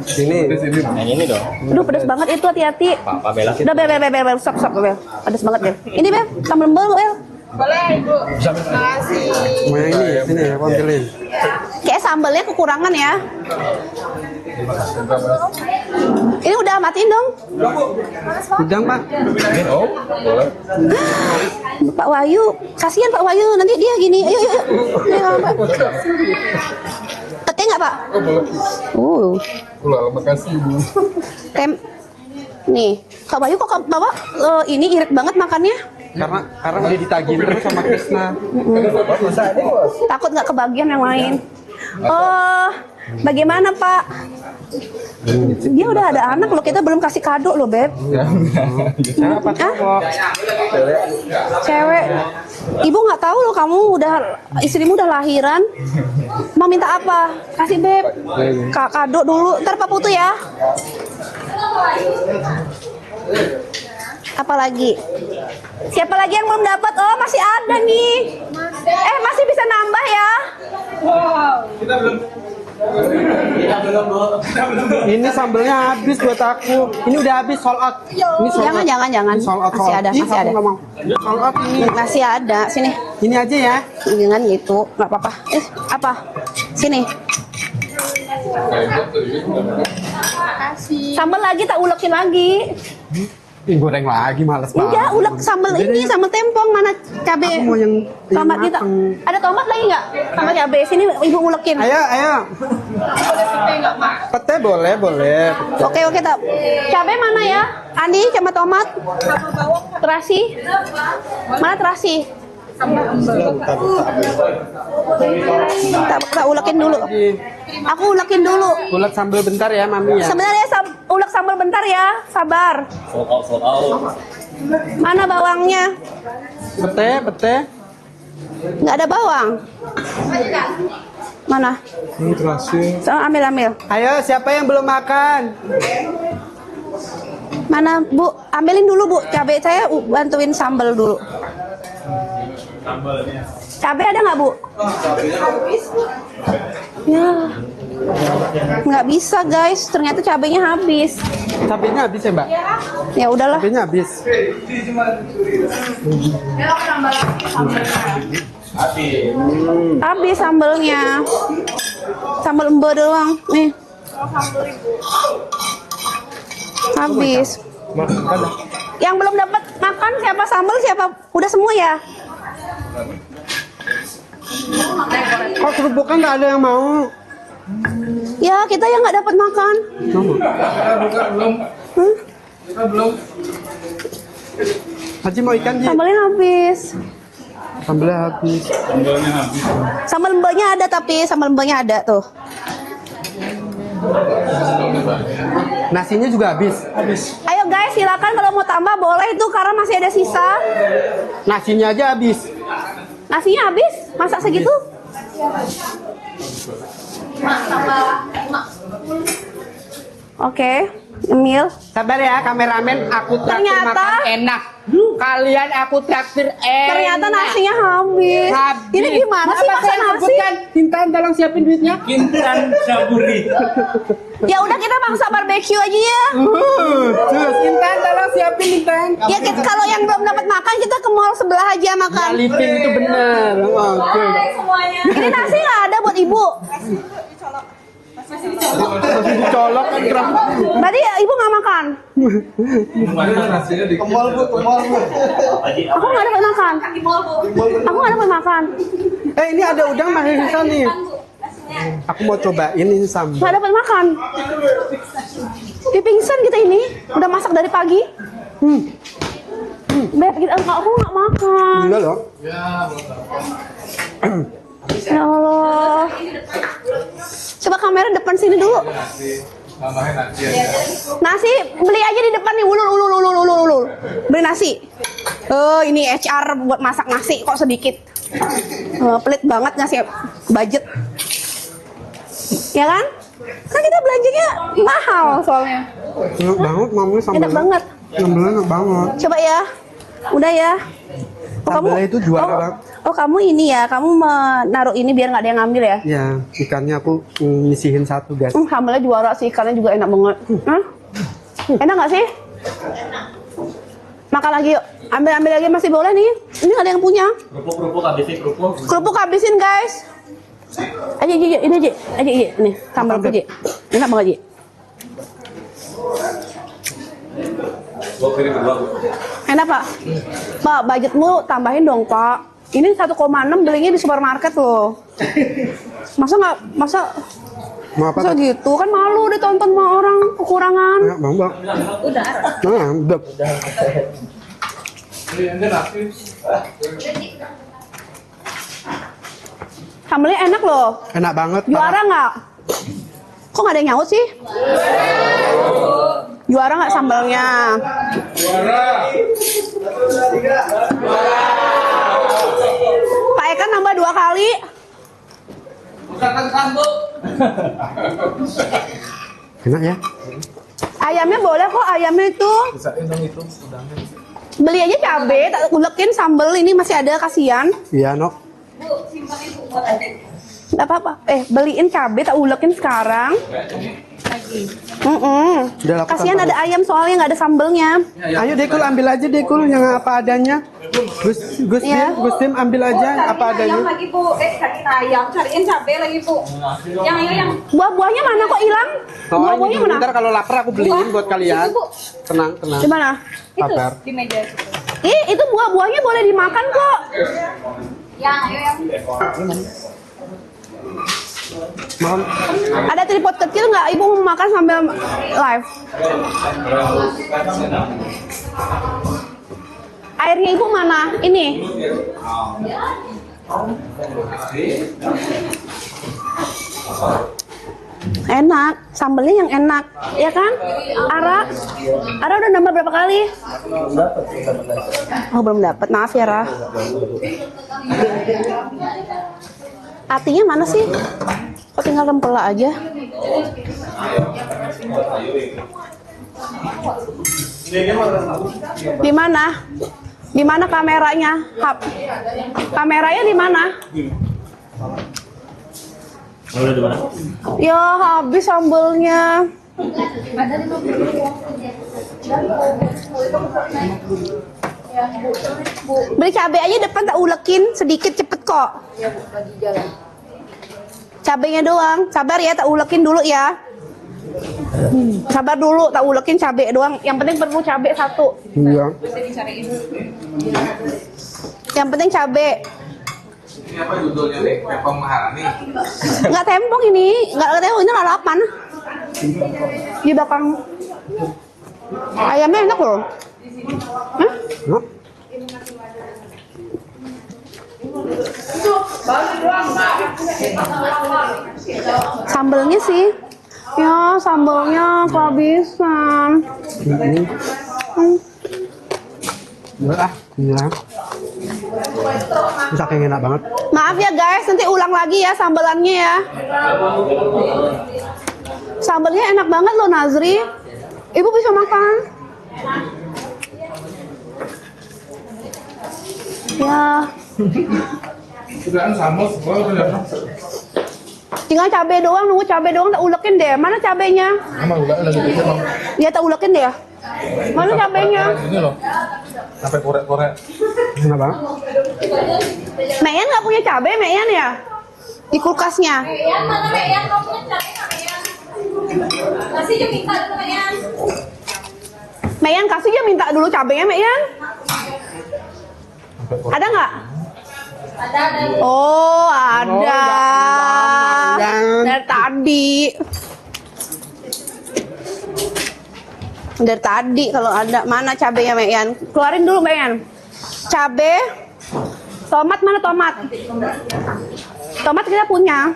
Sini. Yang ini dong. Aduh pedas banget itu, hati-hati. Pak Bella. Udah Bel, stop Bel. Pedas banget Bel. Ini Bel, sambal embel Bel. Mau yang ini, sini ya, ambilin. Kayak sambalnya kekurangan ya. Ini udah matiin dong. Udang, Pak. Oh, boleh. Pak Wahyu, kasihan Pak Wahyu, nanti dia gini. Ayo. Ayo Pak. Pete nggak Pak? Oh, boleh. Makasih Bu. Nih, Pak Wahyu kok bawa ini irit banget makannya? Karena udah ditagihin terus sama Krisna. Takut nggak kebagian yang lain. Oh, bagaimana Pak? Dia udah ada anak loh, kita belum kasih kado loh Beb. Cewek apa cowok? Cewek. Ibu nggak tahu loh kamu istrimu udah lahiran. Mau minta apa? Kasih Beb. Kado dulu. Ntar Pak Putu ya. Apa lagi? Siapa lagi yang belum dapat? Oh masih ada nih. Masih bisa nambah ya. Ini sambelnya habis buat aku. Ini udah habis, sold out. Ini sold out. Jangan. Ini sold out. Masih ada, Ih, masih aku ada. nggak mau. Sold out ini. Masih ada. Sini. Ini aja ya. Jangan gitu. Nggak apa-apa. Apa? Sini. Sambal lagi tak ulekin lagi. Goreng lagi, males banget. Enggak, ulek sambal ini, sambal tempong. Mana cabe? Aku mau yang Tomat kita. mateng. Ada tomat lagi nggak? Sama cabe. Sini ibu ulekin. Ayo. Pete boleh. Oke, tak. Cabe mana ya? Andi sama tomat. Terasi. Mana terasi? Tak ulekin dulu. Aku ulekin dulu. Ulek sambal bentar ya, Mami ya. Sebentar ya, ulek sambal bentar ya. Sabar. Sold out. Mana bawangnya? Pete. Nggak ada bawang. Mana? Ini terasi. So, ambil. Ayo, siapa yang belum makan? Mana Bu? Ambilin dulu Bu. Cabai saya bantuin sambal dulu. Cabai ada nggak Bu? Ya. Nggak bisa guys. Ternyata cabainya habis. Cabenya habis ya, Mbak? Ya udahlah. Cabenya habis. Habis sambalnya. Sambal embe doang. Nih. Habis. Yang belum dapat makan siapa sambal siapa? Udah semua ya? Kok kerupuknya nggak ada yang mau? Ya kita yang nggak dapat makan. Belum. Haji mau ikan, Ji? Sambalnya habis. Sambalnya habis. Sambal embenya ada tapi sambal embenya ada tuh. Nasinya juga habis. Ayo guys silakan kalau mau tambah boleh itu karena masih ada sisa. Nasinya aja habis. Nasinya habis? Masak segitu? Oke, Emil. Sabar ya kameramen, aku traktir Ternyata- makan enak. Kalian aku traktir enak. Ternyata nasinya habis. Habis. Ini gimana sih Apa masak saya nasi? sebutkan? Intan tolong siapin duitnya. Kintan Saburi. Ya udah kita bangsa barbeque aja ya. Terus Intan tolong siapin Intan. Ya kalau yang belum dapat makan kita ke mall sebelah aja makan. Alifin itu bener. Oke. Ini nasi nggak ada buat ibu. Masih dicolok kan terang. Berarti ibu nggak makan. Kemol Bu. Aku nggak dapat makan. Aku nggak dapat makan. Ini ada udang masih sisa nih. Aku mau cobain ini sambal. Nggak dapat makan. Dia pingsan kita ini. Udah masak dari pagi. Beb, aku nggak makan. Enggak loh. Ya Allah. Coba kamera depan sini dulu. Nasi beli aja di depan nih, ulul. Beli nasi. Ini HR buat masak nasi kok sedikit. Pelit banget ngasih budget. Ya kan? Kan kita belanjanya mahal soalnya. Enak banget mami sambalnya. Enak banget. Sambalnya enak banget. Coba ya. Udah ya. Sambalnya itu juara banget. Oh, kamu ini ya, kamu menaruh ini biar nggak ada yang ngambil ya? Ya, ikannya aku ngisihin satu guys. Sambalnya juara sih, ikannya juga enak banget. Enak nggak sih? Makan lagi yuk. Ambil lagi masih boleh nih. Ini nggak ada yang punya. Kerupuk habisin kerupuk. Kerupuk habisin guys. Aja, ini aja. Nih, sambal aja. Enak banget aja. Enak Pak? Pak, budgetmu tambahin dong Pak. Ini 1,6 belinya di supermarket loh. Masa Mau apa? gitu kan malu ditonton sama orang kekurangan. Enak banget. Udah. Nah, udah. Sambalnya enak loh. Enak banget. Juara nggak? Kok nggak ada yang nyaut sih? Juara nggak sambalnya? Pak Eka nambah 2 kali. Enak ya? Ayamnya boleh kok, ayamnya itu. Beli aja cabe, tak ulekin sambal ini masih ada kasihan. Iya, Nok. Nggak apa-apa. Beliin cabe tak ulekin sekarang. Udah laku Kasihan sambal. ada ayam soalnya nggak ada sambelnya. Ayo Dekul ambil aja Dekul yang apa adanya. Iya. Gus Dim ambil aja apa adanya. Ayam lagi Bu, cariin ayam, cariin cabai lagi Bu. Yang Buah-buahnya mana kok hilang? Oh, Buah-buahnya ini mana? ntar kalau lapar aku beliin buat kalian. Bu. Tenang. Di mana? Sabar. di meja itu. Itu buah-buahnya boleh dimakan kok. Yang Makan. Ada tripod kecil nggak? Ibu mau makan sambil live. Airnya ibu mana? Ini. Enak, sambelnya yang enak, ya kan? Ara udah nambah berapa kali? Oh belum dapat, maaf ya Ra. Atinya mana sih? Kok tinggal tempela aja? Di mana? Di mana kameranya? Kameranya di mana? Udah di mana? Ya habis sambelnya. Beli cabai aja depan tak ulekin sedikit cepet kok. Cabenya doang. Sabar ya tak ulekin dulu ya. Sabar dulu tak ulekin cabai doang. Yang penting perlu cabai 1. Iya. Yang penting cabai. Ini apa judulnya nih? Tempong Maharani. Nggak tempong ini, nggak tempong ini lalapan. Di belakang. Ayamnya enak loh. Hah? Nok. Sambelnya sih. Ya, sambelnya kehabisan. Udah iya. Saking enak banget. Maaf ya guys, nanti ulang lagi ya sambelannya ya. Sambelnya enak banget loh Nazri. Ibu bisa makan. Ya, Udah sama semua udah. tinggal cabai doang, nunggu cabai doang tak ulekin deh. Mana cabainya? Emang udah lagi bikin Bang. Ya tak ulekin deh ya. Mana cabainya? Ini loh. Sampai korek-korek. Enak banget. Meyan nggak punya cabai, Meyan ya? Di kulkasnya. Meyan mana Meyan? Kamu punya cabai nggak Meyan? Masih juga minta dulu Meyan. Meyan kasih aja minta dulu cabainya Meyan. Ada nggak? Ada. Oh ada. jangan. Dari tadi. Dari tadi kalau ada mana cabenya Mbak Yan? Keluarin dulu Mbak Yan. Cabe, tomat mana tomat? Tomat kita punya.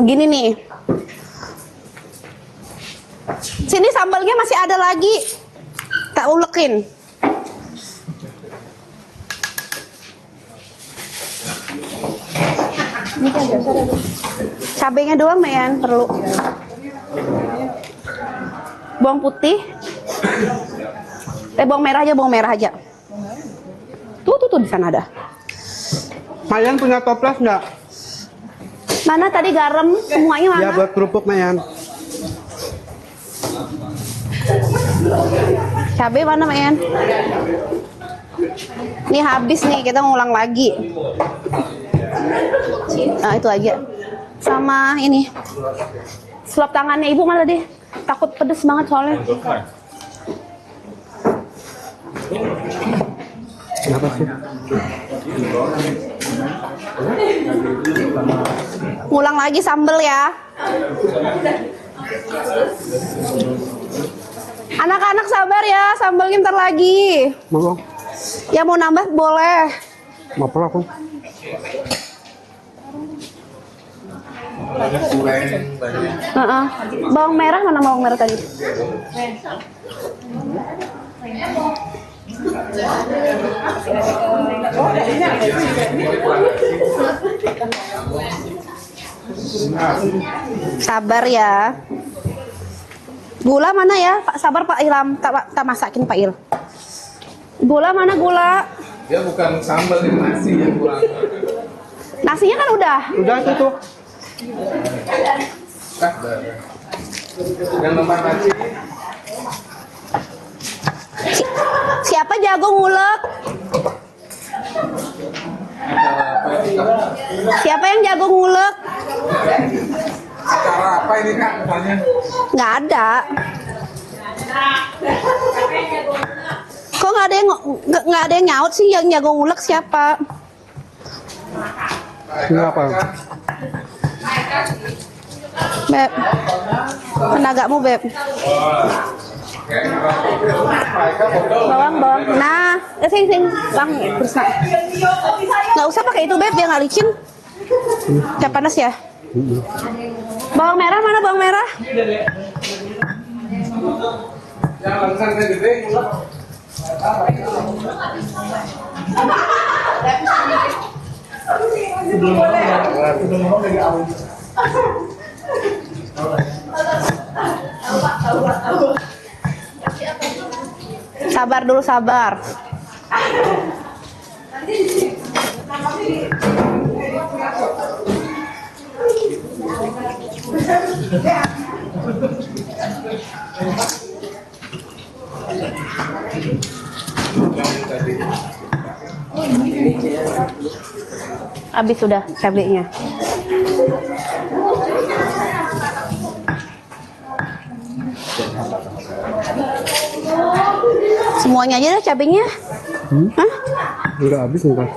Begini nih. Sini sambalnya masih ada lagi. Tak ulekin. Cabenya doang Mbak Yan perlu. Bawang putih. Bawang merah aja. Tuh di sana ada. Mayan punya toples nggak? Mana tadi garam semuanya mana? Ya buat kerupuk Mayan. Cabai mana Mayan? Ini habis nih, kita ngulang lagi. Nah itu aja. Sama ini. Selop tangannya ibu mana tadi? Takut pedes banget soalnya. Kenapa sih? Ngulang lagi sambel ya. Anak-anak sabar ya, sambelnya ntar lagi. Mau? Ya mau nambah boleh. Mau apa aku? Bawang merah mana bawang merah tadi? Sabar ya. Gula mana ya? Pak sabar Pak Ilham, tak masakin Pak Il. Gula mana gula? Dia bukan sambal yang nasi yang kurang. Nasinya kan udah. Udah itu tuh. Yang nomor nasi. Siapa jago ngulek? Siapa yang jago ngulek? Cara apa ini Kak? Misalnya? Nggak ada. Kok nggak ada yang nyaut sih yang jago ngulek siapa? Ini apa? Beb, tenagamu Beb. Bawang. Nah, sing, bang, terus nak. Nggak usah pakai itu Beb, biar nggak licin. Udah panas ya. Bawang merah mana bawang merah? Yang langsung ke gede. Sabar dulu, sabar. Habis sudah cabenya. Semuanya aja dah cabenya. Hah? Udah habis enggak?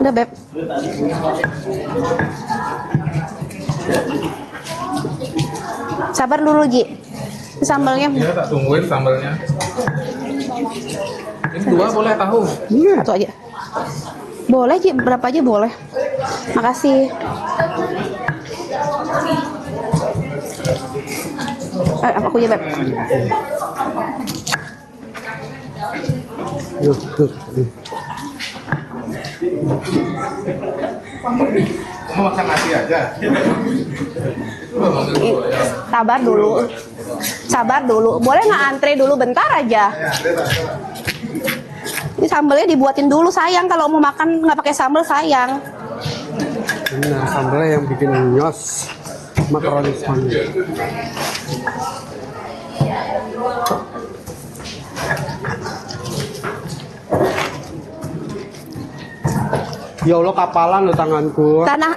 Udah Beb. Sabar dulu Ji. Sambalnya Ya tak tungguin sambalnya. Ini dua boleh tahu? Iya. satu aja. Boleh Ji, berapa aja boleh. Makasih. Aku aja Beb. Kamu makan nasi aja. Sabar dulu. Sabar dulu. Boleh nggak antre dulu bentar aja? Ini sambalnya dibuatin dulu sayang. Kalau mau makan nggak pakai sambal sayang. Nah, sambalnya yang bikin nyos. Makaroni Spanyol. Ya Allah, kapalan lo tanganku. Tanah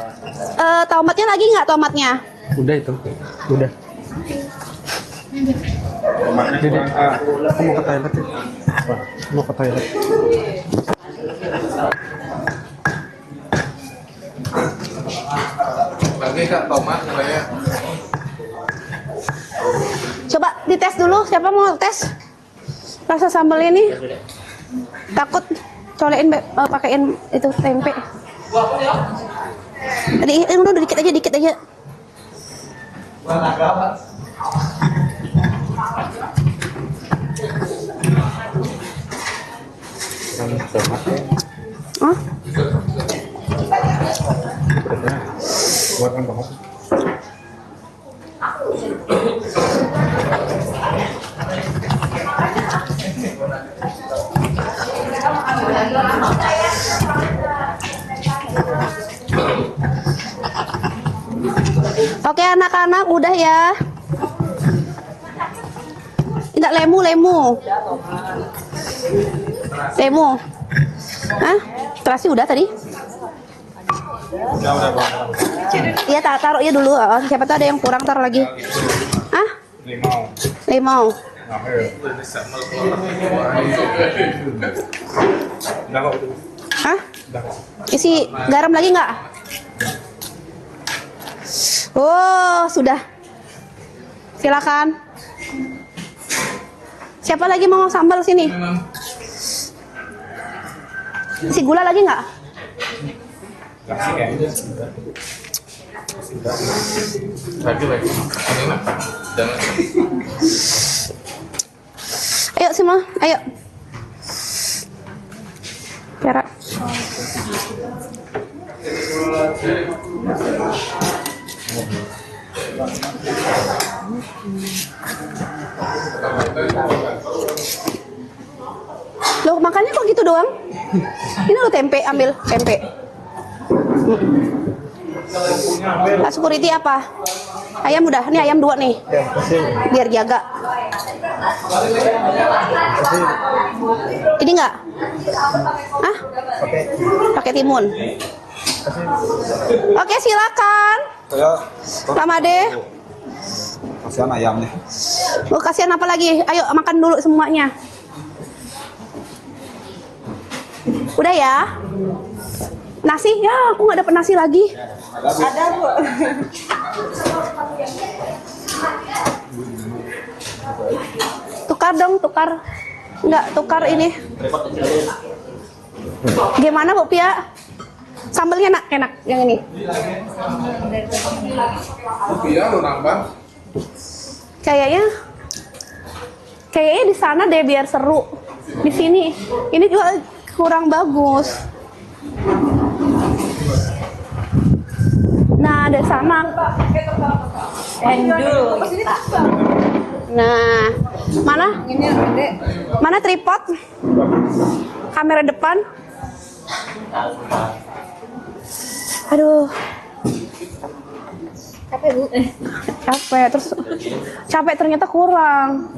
tomatnya lagi nggak tomatnya? Udah itu. Udah. Dede, aku mau ke toilet ya. Mau ke toilet. Lagi Kak tomat saya. Coba dites dulu, siapa mau tes rasa sambal ini? Takut colein pakein itu tempe. Tadi ini udah dikit aja. Hah? Buatkan tomat. Oke anak-anak udah ya. Enggak lemu. Hah? Terasi udah tadi? Udah Bang. Iya taruh ya dulu. Siapa tahu ada yang kurang taruh lagi. Hah? Limau. Hah? Isi garam lagi nggak? Oh, sudah. Silakan. Siapa lagi mau sambal sini? Isi gula lagi nggak? Lagi. Ini mah. Jangan. Ayo semua, ayo. Perak. Loh, makannya kok gitu doang? Ini lo tempe, ambil tempe. Pak security apa? Ayam udah, ini ayam 2 nih. Biar jaga. Ini enggak? Hah? Pakai timun. Oke, silakan. Ramade. Kasihan ayamnya. Oh, kasihan apa lagi? Ayo makan dulu semuanya. Udah ya? Nasi? Ya, aku nggak dapet nasi lagi. Ada, Bu. Tukar dong, tukar. Nggak, tukar ini. Gimana, Bu Pia? Sambelnya enak yang ini. Iya, lu nambah. Kayaknya di sana deh biar seru. Di sini, ini juga kurang bagus. Nah, dari sana. Nah, mana tripod? Kamera depan. Aduh. Capek, Bu. Capek, terus capek ternyata kurang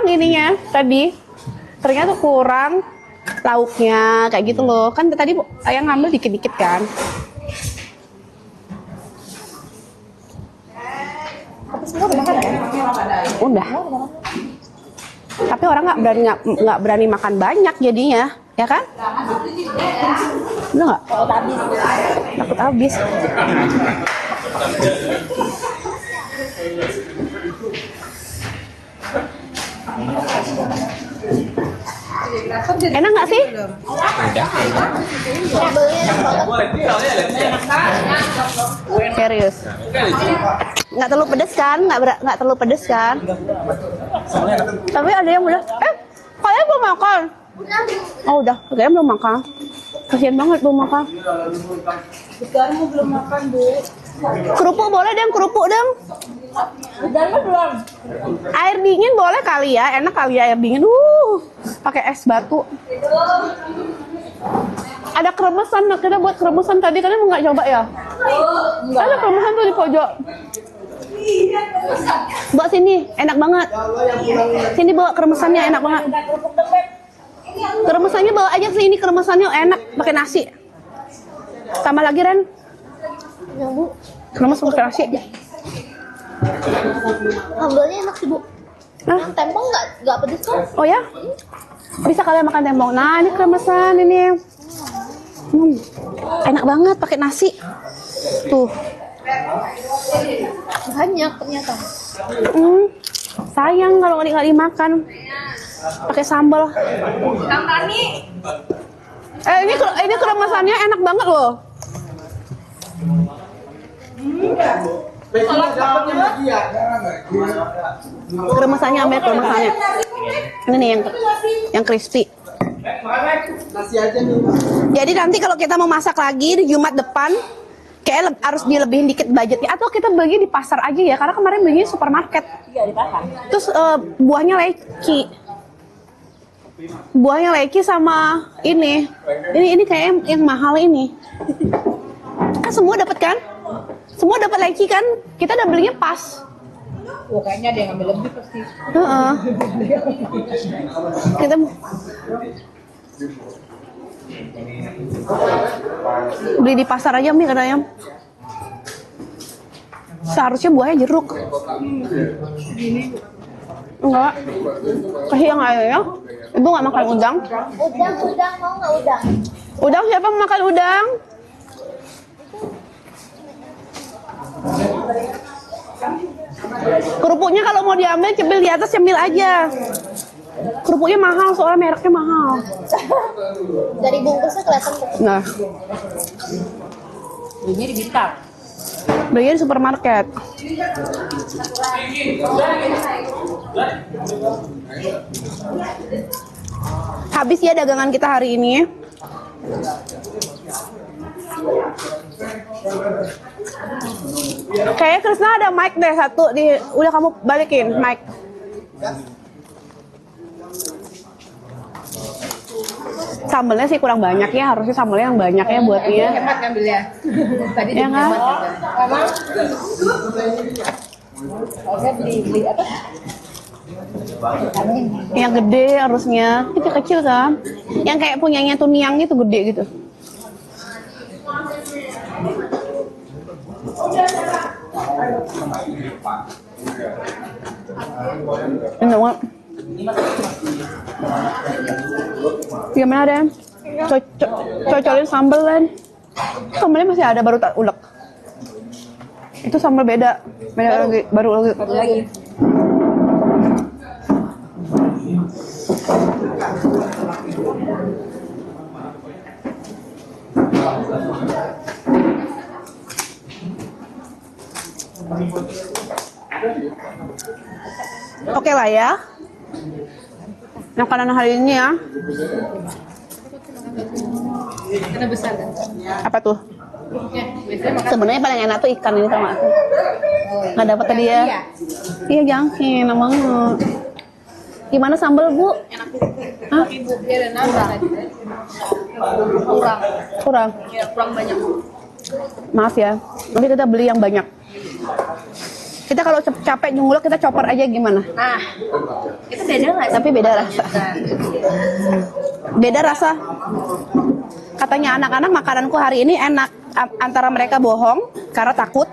ininya tadi, ternyata kurang lauknya kayak gitu loh. Kan tadi ayah ngambil dikit-dikit kan. Udah. Tapi orang nggak berani makan banyak jadinya, ya kan? Udah nggak? Takut habis. Enak nggak sih? Serius? Nggak terlalu pedes kan? Nggak terlalu pedes kan? Tapi ada yang udah. Kalian belum makan? Oh udah, kalian belum makan. Kasian banget belum makan. Sekarang belum makan, Bu. Kerupuk boleh dong, kerupuk dong. Sekarang belum. Air dingin boleh kali ya, enak kali ya air dingin. Pakai es batu. Ada kremesan, kita buat kremesan tadi, kalian mau nggak coba ya? Ada kremesan tuh di pojok. Bawa sini, enak banget. Sini bawa kremesannya, enak banget. Kremesannya bawa aja sini, kremesannya enak, pakai nasi. Tambah lagi Ren. Kremes pakai nasi. Sambalnya enak sih, Bu. Hah? Yang tempong nggak pedes kok. Oh ya? Bisa kalian makan tempong. Nah, ini kremesan ini. Enak banget pakai nasi. Tuh. Banyak ternyata. Sayang kalau nggak dimakan. Pakai sambal. Kang Tani. Ini kremesannya enak banget loh. Kremesannya ambil kremesannya. Ini nih yang crispy. Nasi aja nih. Jadi nanti kalau kita mau masak lagi di Jumat depan, kayak harus dilebihin dikit budgetnya. Atau kita beli di pasar aja ya, karena kemarin belinya di supermarket. Iya di pasar. Terus buahnya leci. Buahnya leci sama ini. Ini kayak yang mahal ini. Kan semua dapat kan? Semua dapat leci kan? Kita udah belinya pas. Oh, kayaknya ada yang ngambil lebih pasti. Heeh. Kita beli di pasar aja Mi katanya. Seharusnya buahnya jeruk. Enggak. Kasih yang ayo ya. Ibu nggak makan udang? Udang mau nggak udang? Udang siapa mau makan udang? Kerupuknya kalau mau diambil cemil di atas, cemil aja. Kerupuknya mahal soalnya mereknya mahal. Dari bungkusnya kelihatan. Nah, Belinya di Bintang. belinya di supermarket. Habis ya dagangan kita hari ini. Kayaknya Krisna ada mic deh satu udah kamu balikin mic. Sambelnya sih kurang banyak ya, harusnya sambelnya yang banyak ya buat dia. Hemat ngambilnya. Tadi Ya kan? Oke, beli apa? Yang gede harusnya, kecil-kecil kan. Yang kayak punyanya Tuniang gitu gede gitu. Enak banget. Gimana Den? Cocolin sambal Den. Sambalnya masih ada, baru tak ulek. Itu sambal beda lagi, baru lagi. Oke lah ya. Makanan hari ini ya. Karena besar kan? Apa tuh? Ya, biasanya makan. Sebenarnya paling enak tuh ikan ini sama aku. Nggak dapat tadi ya? Iya jangkin, banget. Gimana sambal Bu? Enak. Hah? Ibu dia ada nambah tadi. Kurang. Kurang. Ya, kurang banyak. Maaf ya. Nanti kita beli yang banyak. Kita kalau capek nyungulek kita chopper aja gimana? Nah, itu beda nggak sih? Tapi beda rasa. Beda rasa. Katanya anak-anak makananku hari ini enak. Antara mereka bohong karena takut.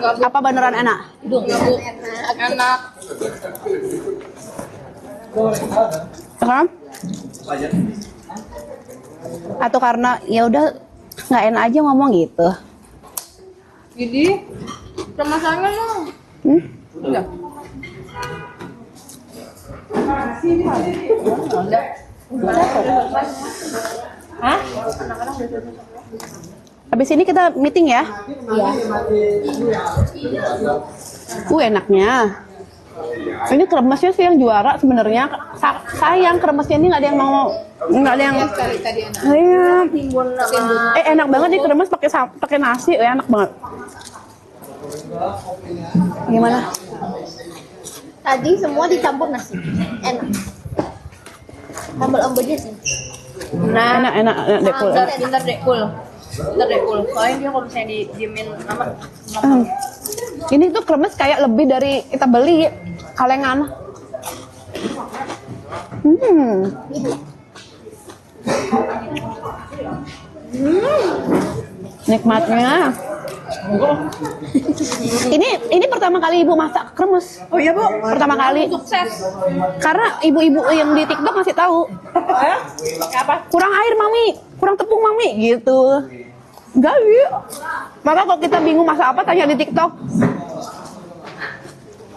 Apa beneran enak? Enak. Kan? Atau karena ya udah nggak enak aja ngomong gitu. Jadi, kemasannya dong. Enggak. Hah? Habis ini kita meeting ya? Iya. Enaknya. Ini kremesnya sih yang juara sebenarnya. Sayang kremesnya ini nggak ada yang mau, nggak ada yang. Sekali tadi enak. Iya. Timbun sama Enak banget nih kremes pakai nasi, enak banget. Gimana? Tadi semua dicampur nasi. Enak. Sambal ambonya sih. Enak dekul. Bentar deh, cool. Soalnya dia kalau misalnya didiemin lama. Ini tuh kremes kayak lebih dari kita beli kalengan. Nikmatnya. Ini pertama kali ibu masak kremes. Oh iya Bu. Pertama kali. Sukses. Karena ibu-ibu yang di TikTok ngasih tahu. Apa? Kurang air mami, kurang tepung mami gitu. Enggak iya. Maka kalau kita bingung masak apa tanya di TikTok.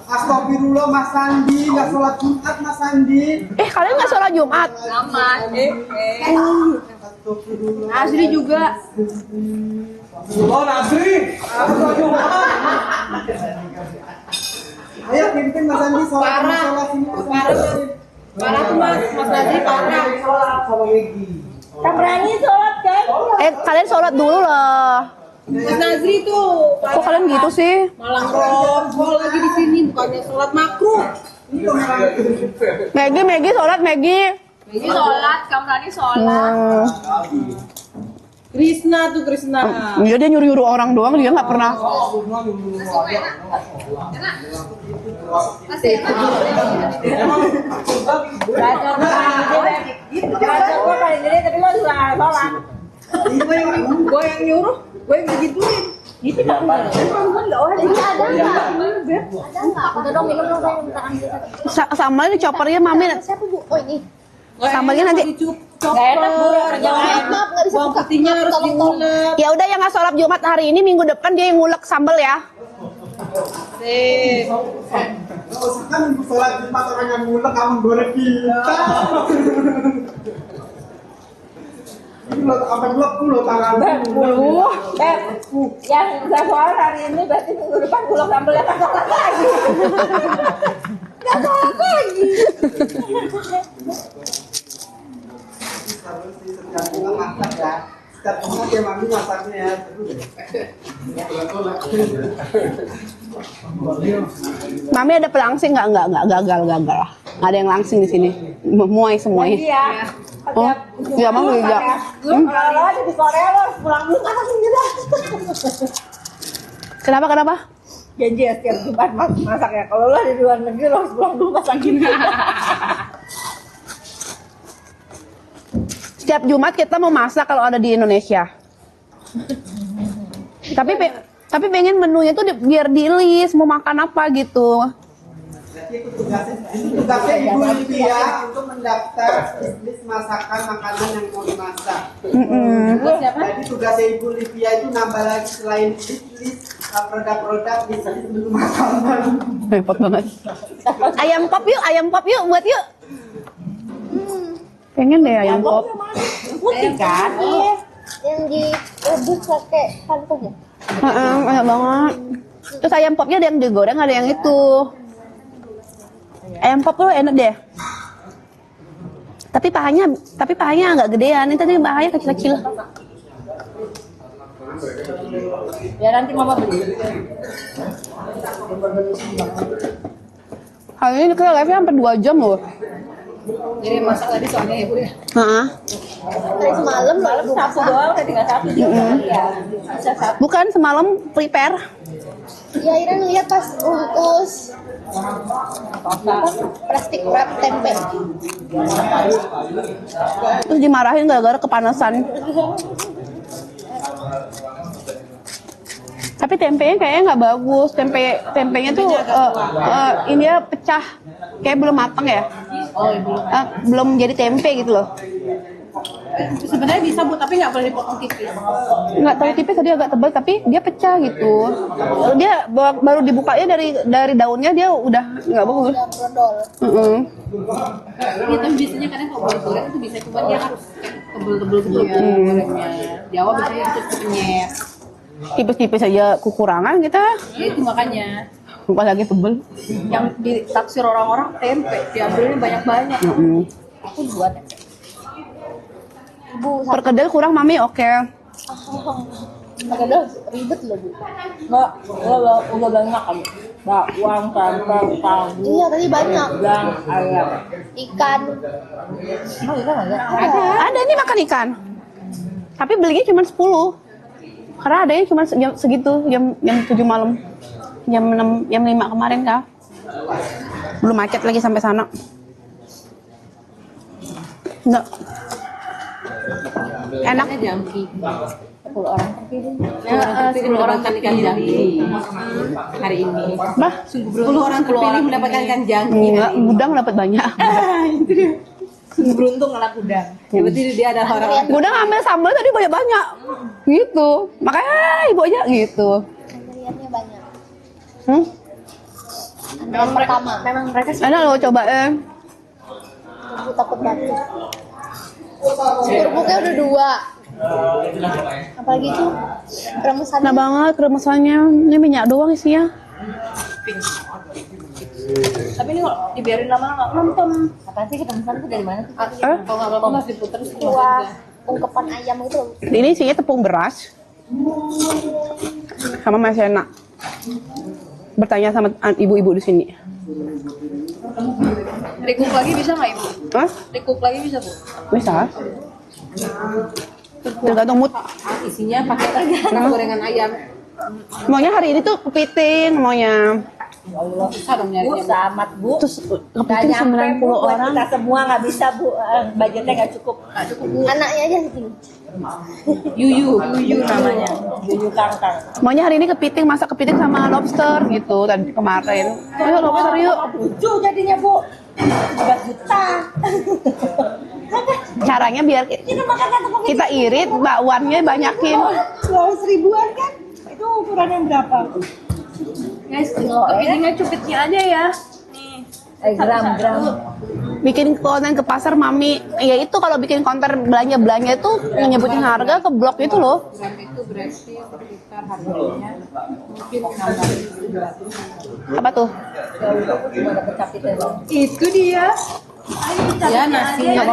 Astagfirullah Mas Sandi, nggak sholat Jumat Mas Sandi. Kalian nggak sholat Jumat? Aman. Asri juga. Oh, Nasri. Ayo pimpin Mas Sandi sholat sini. Parah tuh Mas Nazri parah. Sama Megi. Tak berani sholat kan? Kalian sholat dulu lah. Mas Nazri tuh Kok kalian gitu sih? malah ngerokok lagi di sini bukannya sholat makruh. Megi sholat Megi. Ini sholat, Kamrani sholat. Krisna tuh Krisna. Iya dia nyuruh orang doang dia nggak pernah. Masih Gue paling gede tapi lo sudah sholat. Gue yang nyuruh, gue yang digituin. Gitu kan? Perempuan nggak wajib. Jadi ada nggak? Udah dong minum dong saya minta ambil. Sama ini choppernya mami. Siapa Bu? Oh ini. Sambalnya nanti. Nggak enak Bu. Maaf nggak bisa Bawang buka. putihnya harus Tolong. diulek. Ya udah yang nggak sholat Jumat hari ini minggu depan dia yang ngulek sambal ya. Sip. Kan sholat Jumat orang yang ngulek kamu goreng kita. Ini lo apa dulu tangan. Yang saya sholat hari ini berarti minggu depan gulung sambelnya kan sholat lagi. Nggak sholat lagi. Setiap bunga masak ya. Setiap bunga dia mami masaknya ya. Mami ada pelangsing nggak gagal. Nggak ada yang langsing di sini. Muai semuanya. Iya. Oh, iya mau ya. Kalau ada di Korea lo harus pulang dulu kan sendiri. Kenapa? Janji ya setiap Jumat masak ya. Kalau lo di luar negeri lo harus pulang dulu masakin. Setiap Jumat kita mau masak kalau ada di Indonesia. Tapi pengen menunya tuh biar di list mau makan apa gitu. Itu tugasnya Ibu Livia untuk mendaftar list masakan makanan yang mau dimasak. Jadi tugasnya Ibu Livia itu nambah lagi selain list produk-produk list menu makanan. Repot banget. Ayam pop yuk buat yuk. Pengen deh ayam pop. Putih kan? Yang direbus pakai kangkung ya? Enak banget. Terus ayam popnya ada yang digoreng, ada yang itu. Ayam pop tuh enak deh. Tapi pahanya agak gedean. Ini tadi pahanya kecil-kecil. Ya nanti mama beli. Hari ini kita live-nya sampai 2 jam loh. Jadi masak tadi soalnya ya Bu ya. Heeh. Dari semalam Malam sapu doang tadi nggak sapu. Iya. Bisa sapu. Bukan semalam prepare. ya Ira ngeliat pas bungkus plastik wrap tempe. Terus dimarahin gara-gara kepanasan. Tapi tempenya kayaknya nggak bagus. Tempenya tuh ini ya pecah, kayak belum matang ya. Belum jadi tempe gitu loh. Sebenarnya bisa Bu, tapi nggak boleh dipotong tipis. Nggak terlalu tipis, tadi agak tebal tapi dia pecah gitu. Dia baru dibukanya dari daunnya dia udah nggak bagus. Udah brodol. Iya, tapi biasanya kadang kalau goreng itu bisa, cuma dia harus tebel-tebel gitu gorengnya. Jawa biasanya itu penyet. Tipis-tipis aja kekurangan kita. Ya itu makanya Lupa lagi tebel. yang ditaksir orang-orang tempe, diambilnya banyak-banyak. Aku buat Ibu, Perkedel kurang mami, oke. padahal ribet loh Bu. nggak, udah banyak kan. Bakwan, tempe, tahu, Iya tadi banyak. udang, ayam. Ikan. Emang ikan ada? Ada nih makan ikan. Tapi belinya cuma 10. Karena adanya cuma segitu, jam 7 malam. Jam 6, jam 5 kemarin kah? Belum macet lagi sampai sana. Enggak. Enak. Jangki. 10 orang terpilih. Sepuluh orang mendapatkan ikan jangki hari ini. Bah, 10 orang terpilih mendapatkan ikan jangki. enggak, gudang dapat banyak. Itu dia. Sungguh beruntung anak udang. Ya, berarti dia adalah orang. Gudang ambil sambal tadi banyak-banyak. Gitu. Makanya ibu aja gitu. Pembeliannya banyak. Hmm? Yang pertama, memang mereka sih Enak loh cobain. takut batuk. Superbooknya udah 2. Apalagi itu remesan. Enak banget remesannya. Ini minyak doang isinya. Tapi ini kalau dibiarin lama-lama nggak melempem. Apaan sih remesan itu dari mana tuh? Eh? Kalau nggak melempem harus diputer terus Kuah ungkepan ayam itu. Ini isinya tepung beras. Sama masih enak. Bertanya sama ibu-ibu di sini. Recook lagi bisa nggak ibu? Hah? Recook lagi bisa bu? Bisa. Tergantung mood. Isinya pakai gorengan ayam. Maunya hari ini tuh kepiting maunya. Susah dong nyarinya. Bu. Amat bu. Terus kepiting 90 orang. Kita semua nggak bisa bu, budgetnya nggak cukup. Anaknya aja sih. Yuyu namanya. Yuyu kangkang. Maunya hari ini kepiting, masak kepiting sama lobster gitu tadi kemarin. Ayo lobster yuk. Lucu jadinya bu. 12 juta. Caranya biar kita irit, bakwannya banyakin. 200 ribuan kan? Itu ukurannya berapa? Guys, kepitingnya cupitnya aja ya. Gram. Bikin konten ke pasar mami, ya itu kalau bikin konten belanja itu nyebutin harga ke blog itu loh. Gram itu berarti sekitar harganya mungkin 600. Apa tuh? Itu dia. Ya nasinya.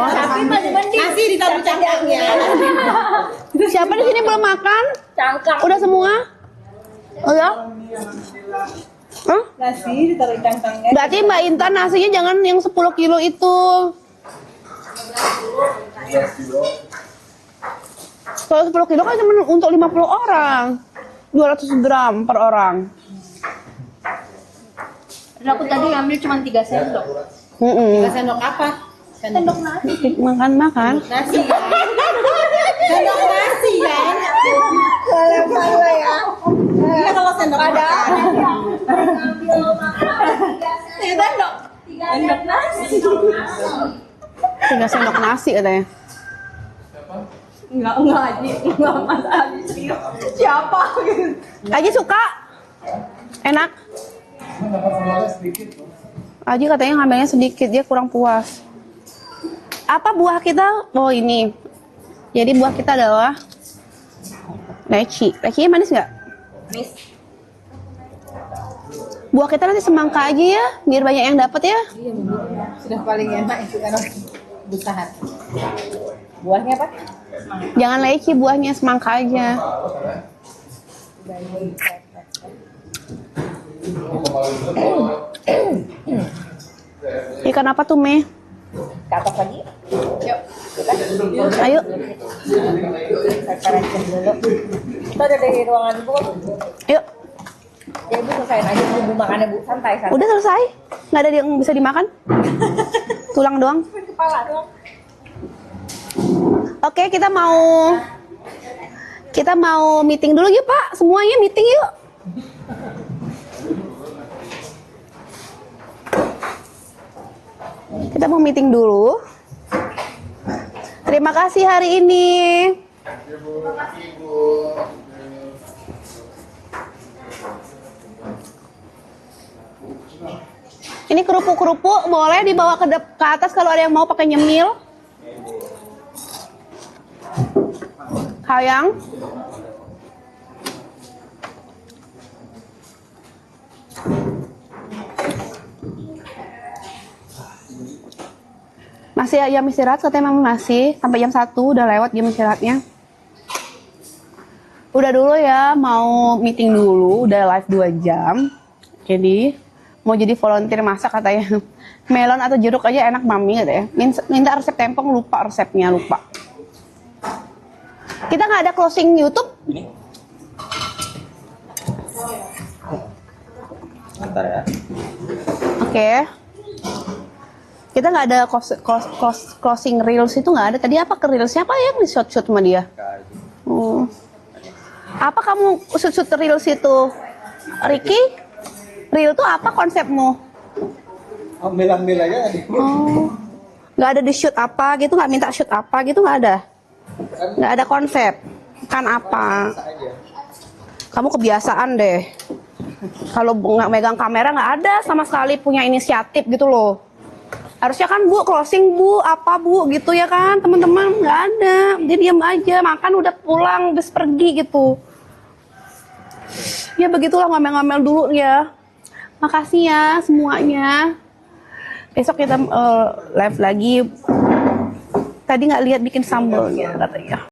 Nasi ditaruh cangkangnya. Siapa di sini belum makan? Cangkang. Udah semua? Udah? Hah? Nasi ditaruh cangkangnya. Berarti Mbak Intan nasinya jangan yang 10 kilo itu. Kalau 10 kilo kan cuma untuk 50 orang. 200 gram per orang. Dan aku tadi ambil cuma 3 sendok. 3 sendok apa? Sendok nasi. Makan. Nasi kan? Sendok nasi kan? Kalau ya. Iya kalau sendok ada. Sendok. Sendok nasi. 3 sendok nasi katanya. Enggak Aji. Enggak Mas Aji. Siapa gitu? Aji suka? Enak? Aji katanya ngambilnya sedikit, dia kurang puas. Apa buah kita? Oh ini. Jadi buah kita adalah leci. Lecinya manis nggak? Miss. Buah kita nanti semangka aja ya, biar banyak yang dapat ya. Iya bener. Sudah paling enak itu kan busahan. Buahnya apa? Jangan leci, buahnya semangka aja. Ikan apa tuh, Meh? Ke atas lagi. Yuk. Ayo. Saya kerencin dulu. Kita udah dari ruangan ibu. Yuk. Ya ibu selesain aja bumbu makannya bu. Santai. Udah selesai? Nggak ada yang bisa dimakan? Tulang doang? Kepala doang. Oke, kita mau meeting dulu yuk, Pak. Semuanya meeting yuk. Kita mau meeting dulu. Terima kasih hari ini. Ini kerupuk-kerupuk boleh dibawa ke atas kalau ada yang mau pakai nyemil. Hayang. Masih jam istirahat, katanya Mama masih sampai jam 1, udah lewat jam istirahatnya. Udah dulu ya, mau meeting dulu, udah live 2 jam. Jadi mau jadi volunteer masak katanya. Melon atau jeruk aja enak Mami katanya. Minta resep tempong, lupa resepnya, lupa. Kita nggak ada closing YouTube. Bentar ya. Oke. Kita nggak ada closing reels itu nggak ada. Tadi apa ke reels siapa yang di shot sama dia? Oh. Apa kamu shoot reel situ? Ricky? Reel tuh apa konsepmu? Ambil aja. Oh. Nggak ada di shoot apa gitu, nggak minta shoot apa gitu, nggak ada? Nggak ada konsep? Kan apa? Kamu kebiasaan deh. Kalau nggak megang kamera nggak ada sama sekali punya inisiatif gitu loh. Harusnya kan Bu closing Bu apa Bu gitu ya kan teman-teman, nggak ada. Dia diam aja, makan udah pulang, bis pergi gitu. Ya begitulah, ngamel-ngamel dulu ya. Makasih ya semuanya. Besok kita live lagi. Tadi nggak lihat bikin sambelnya katanya.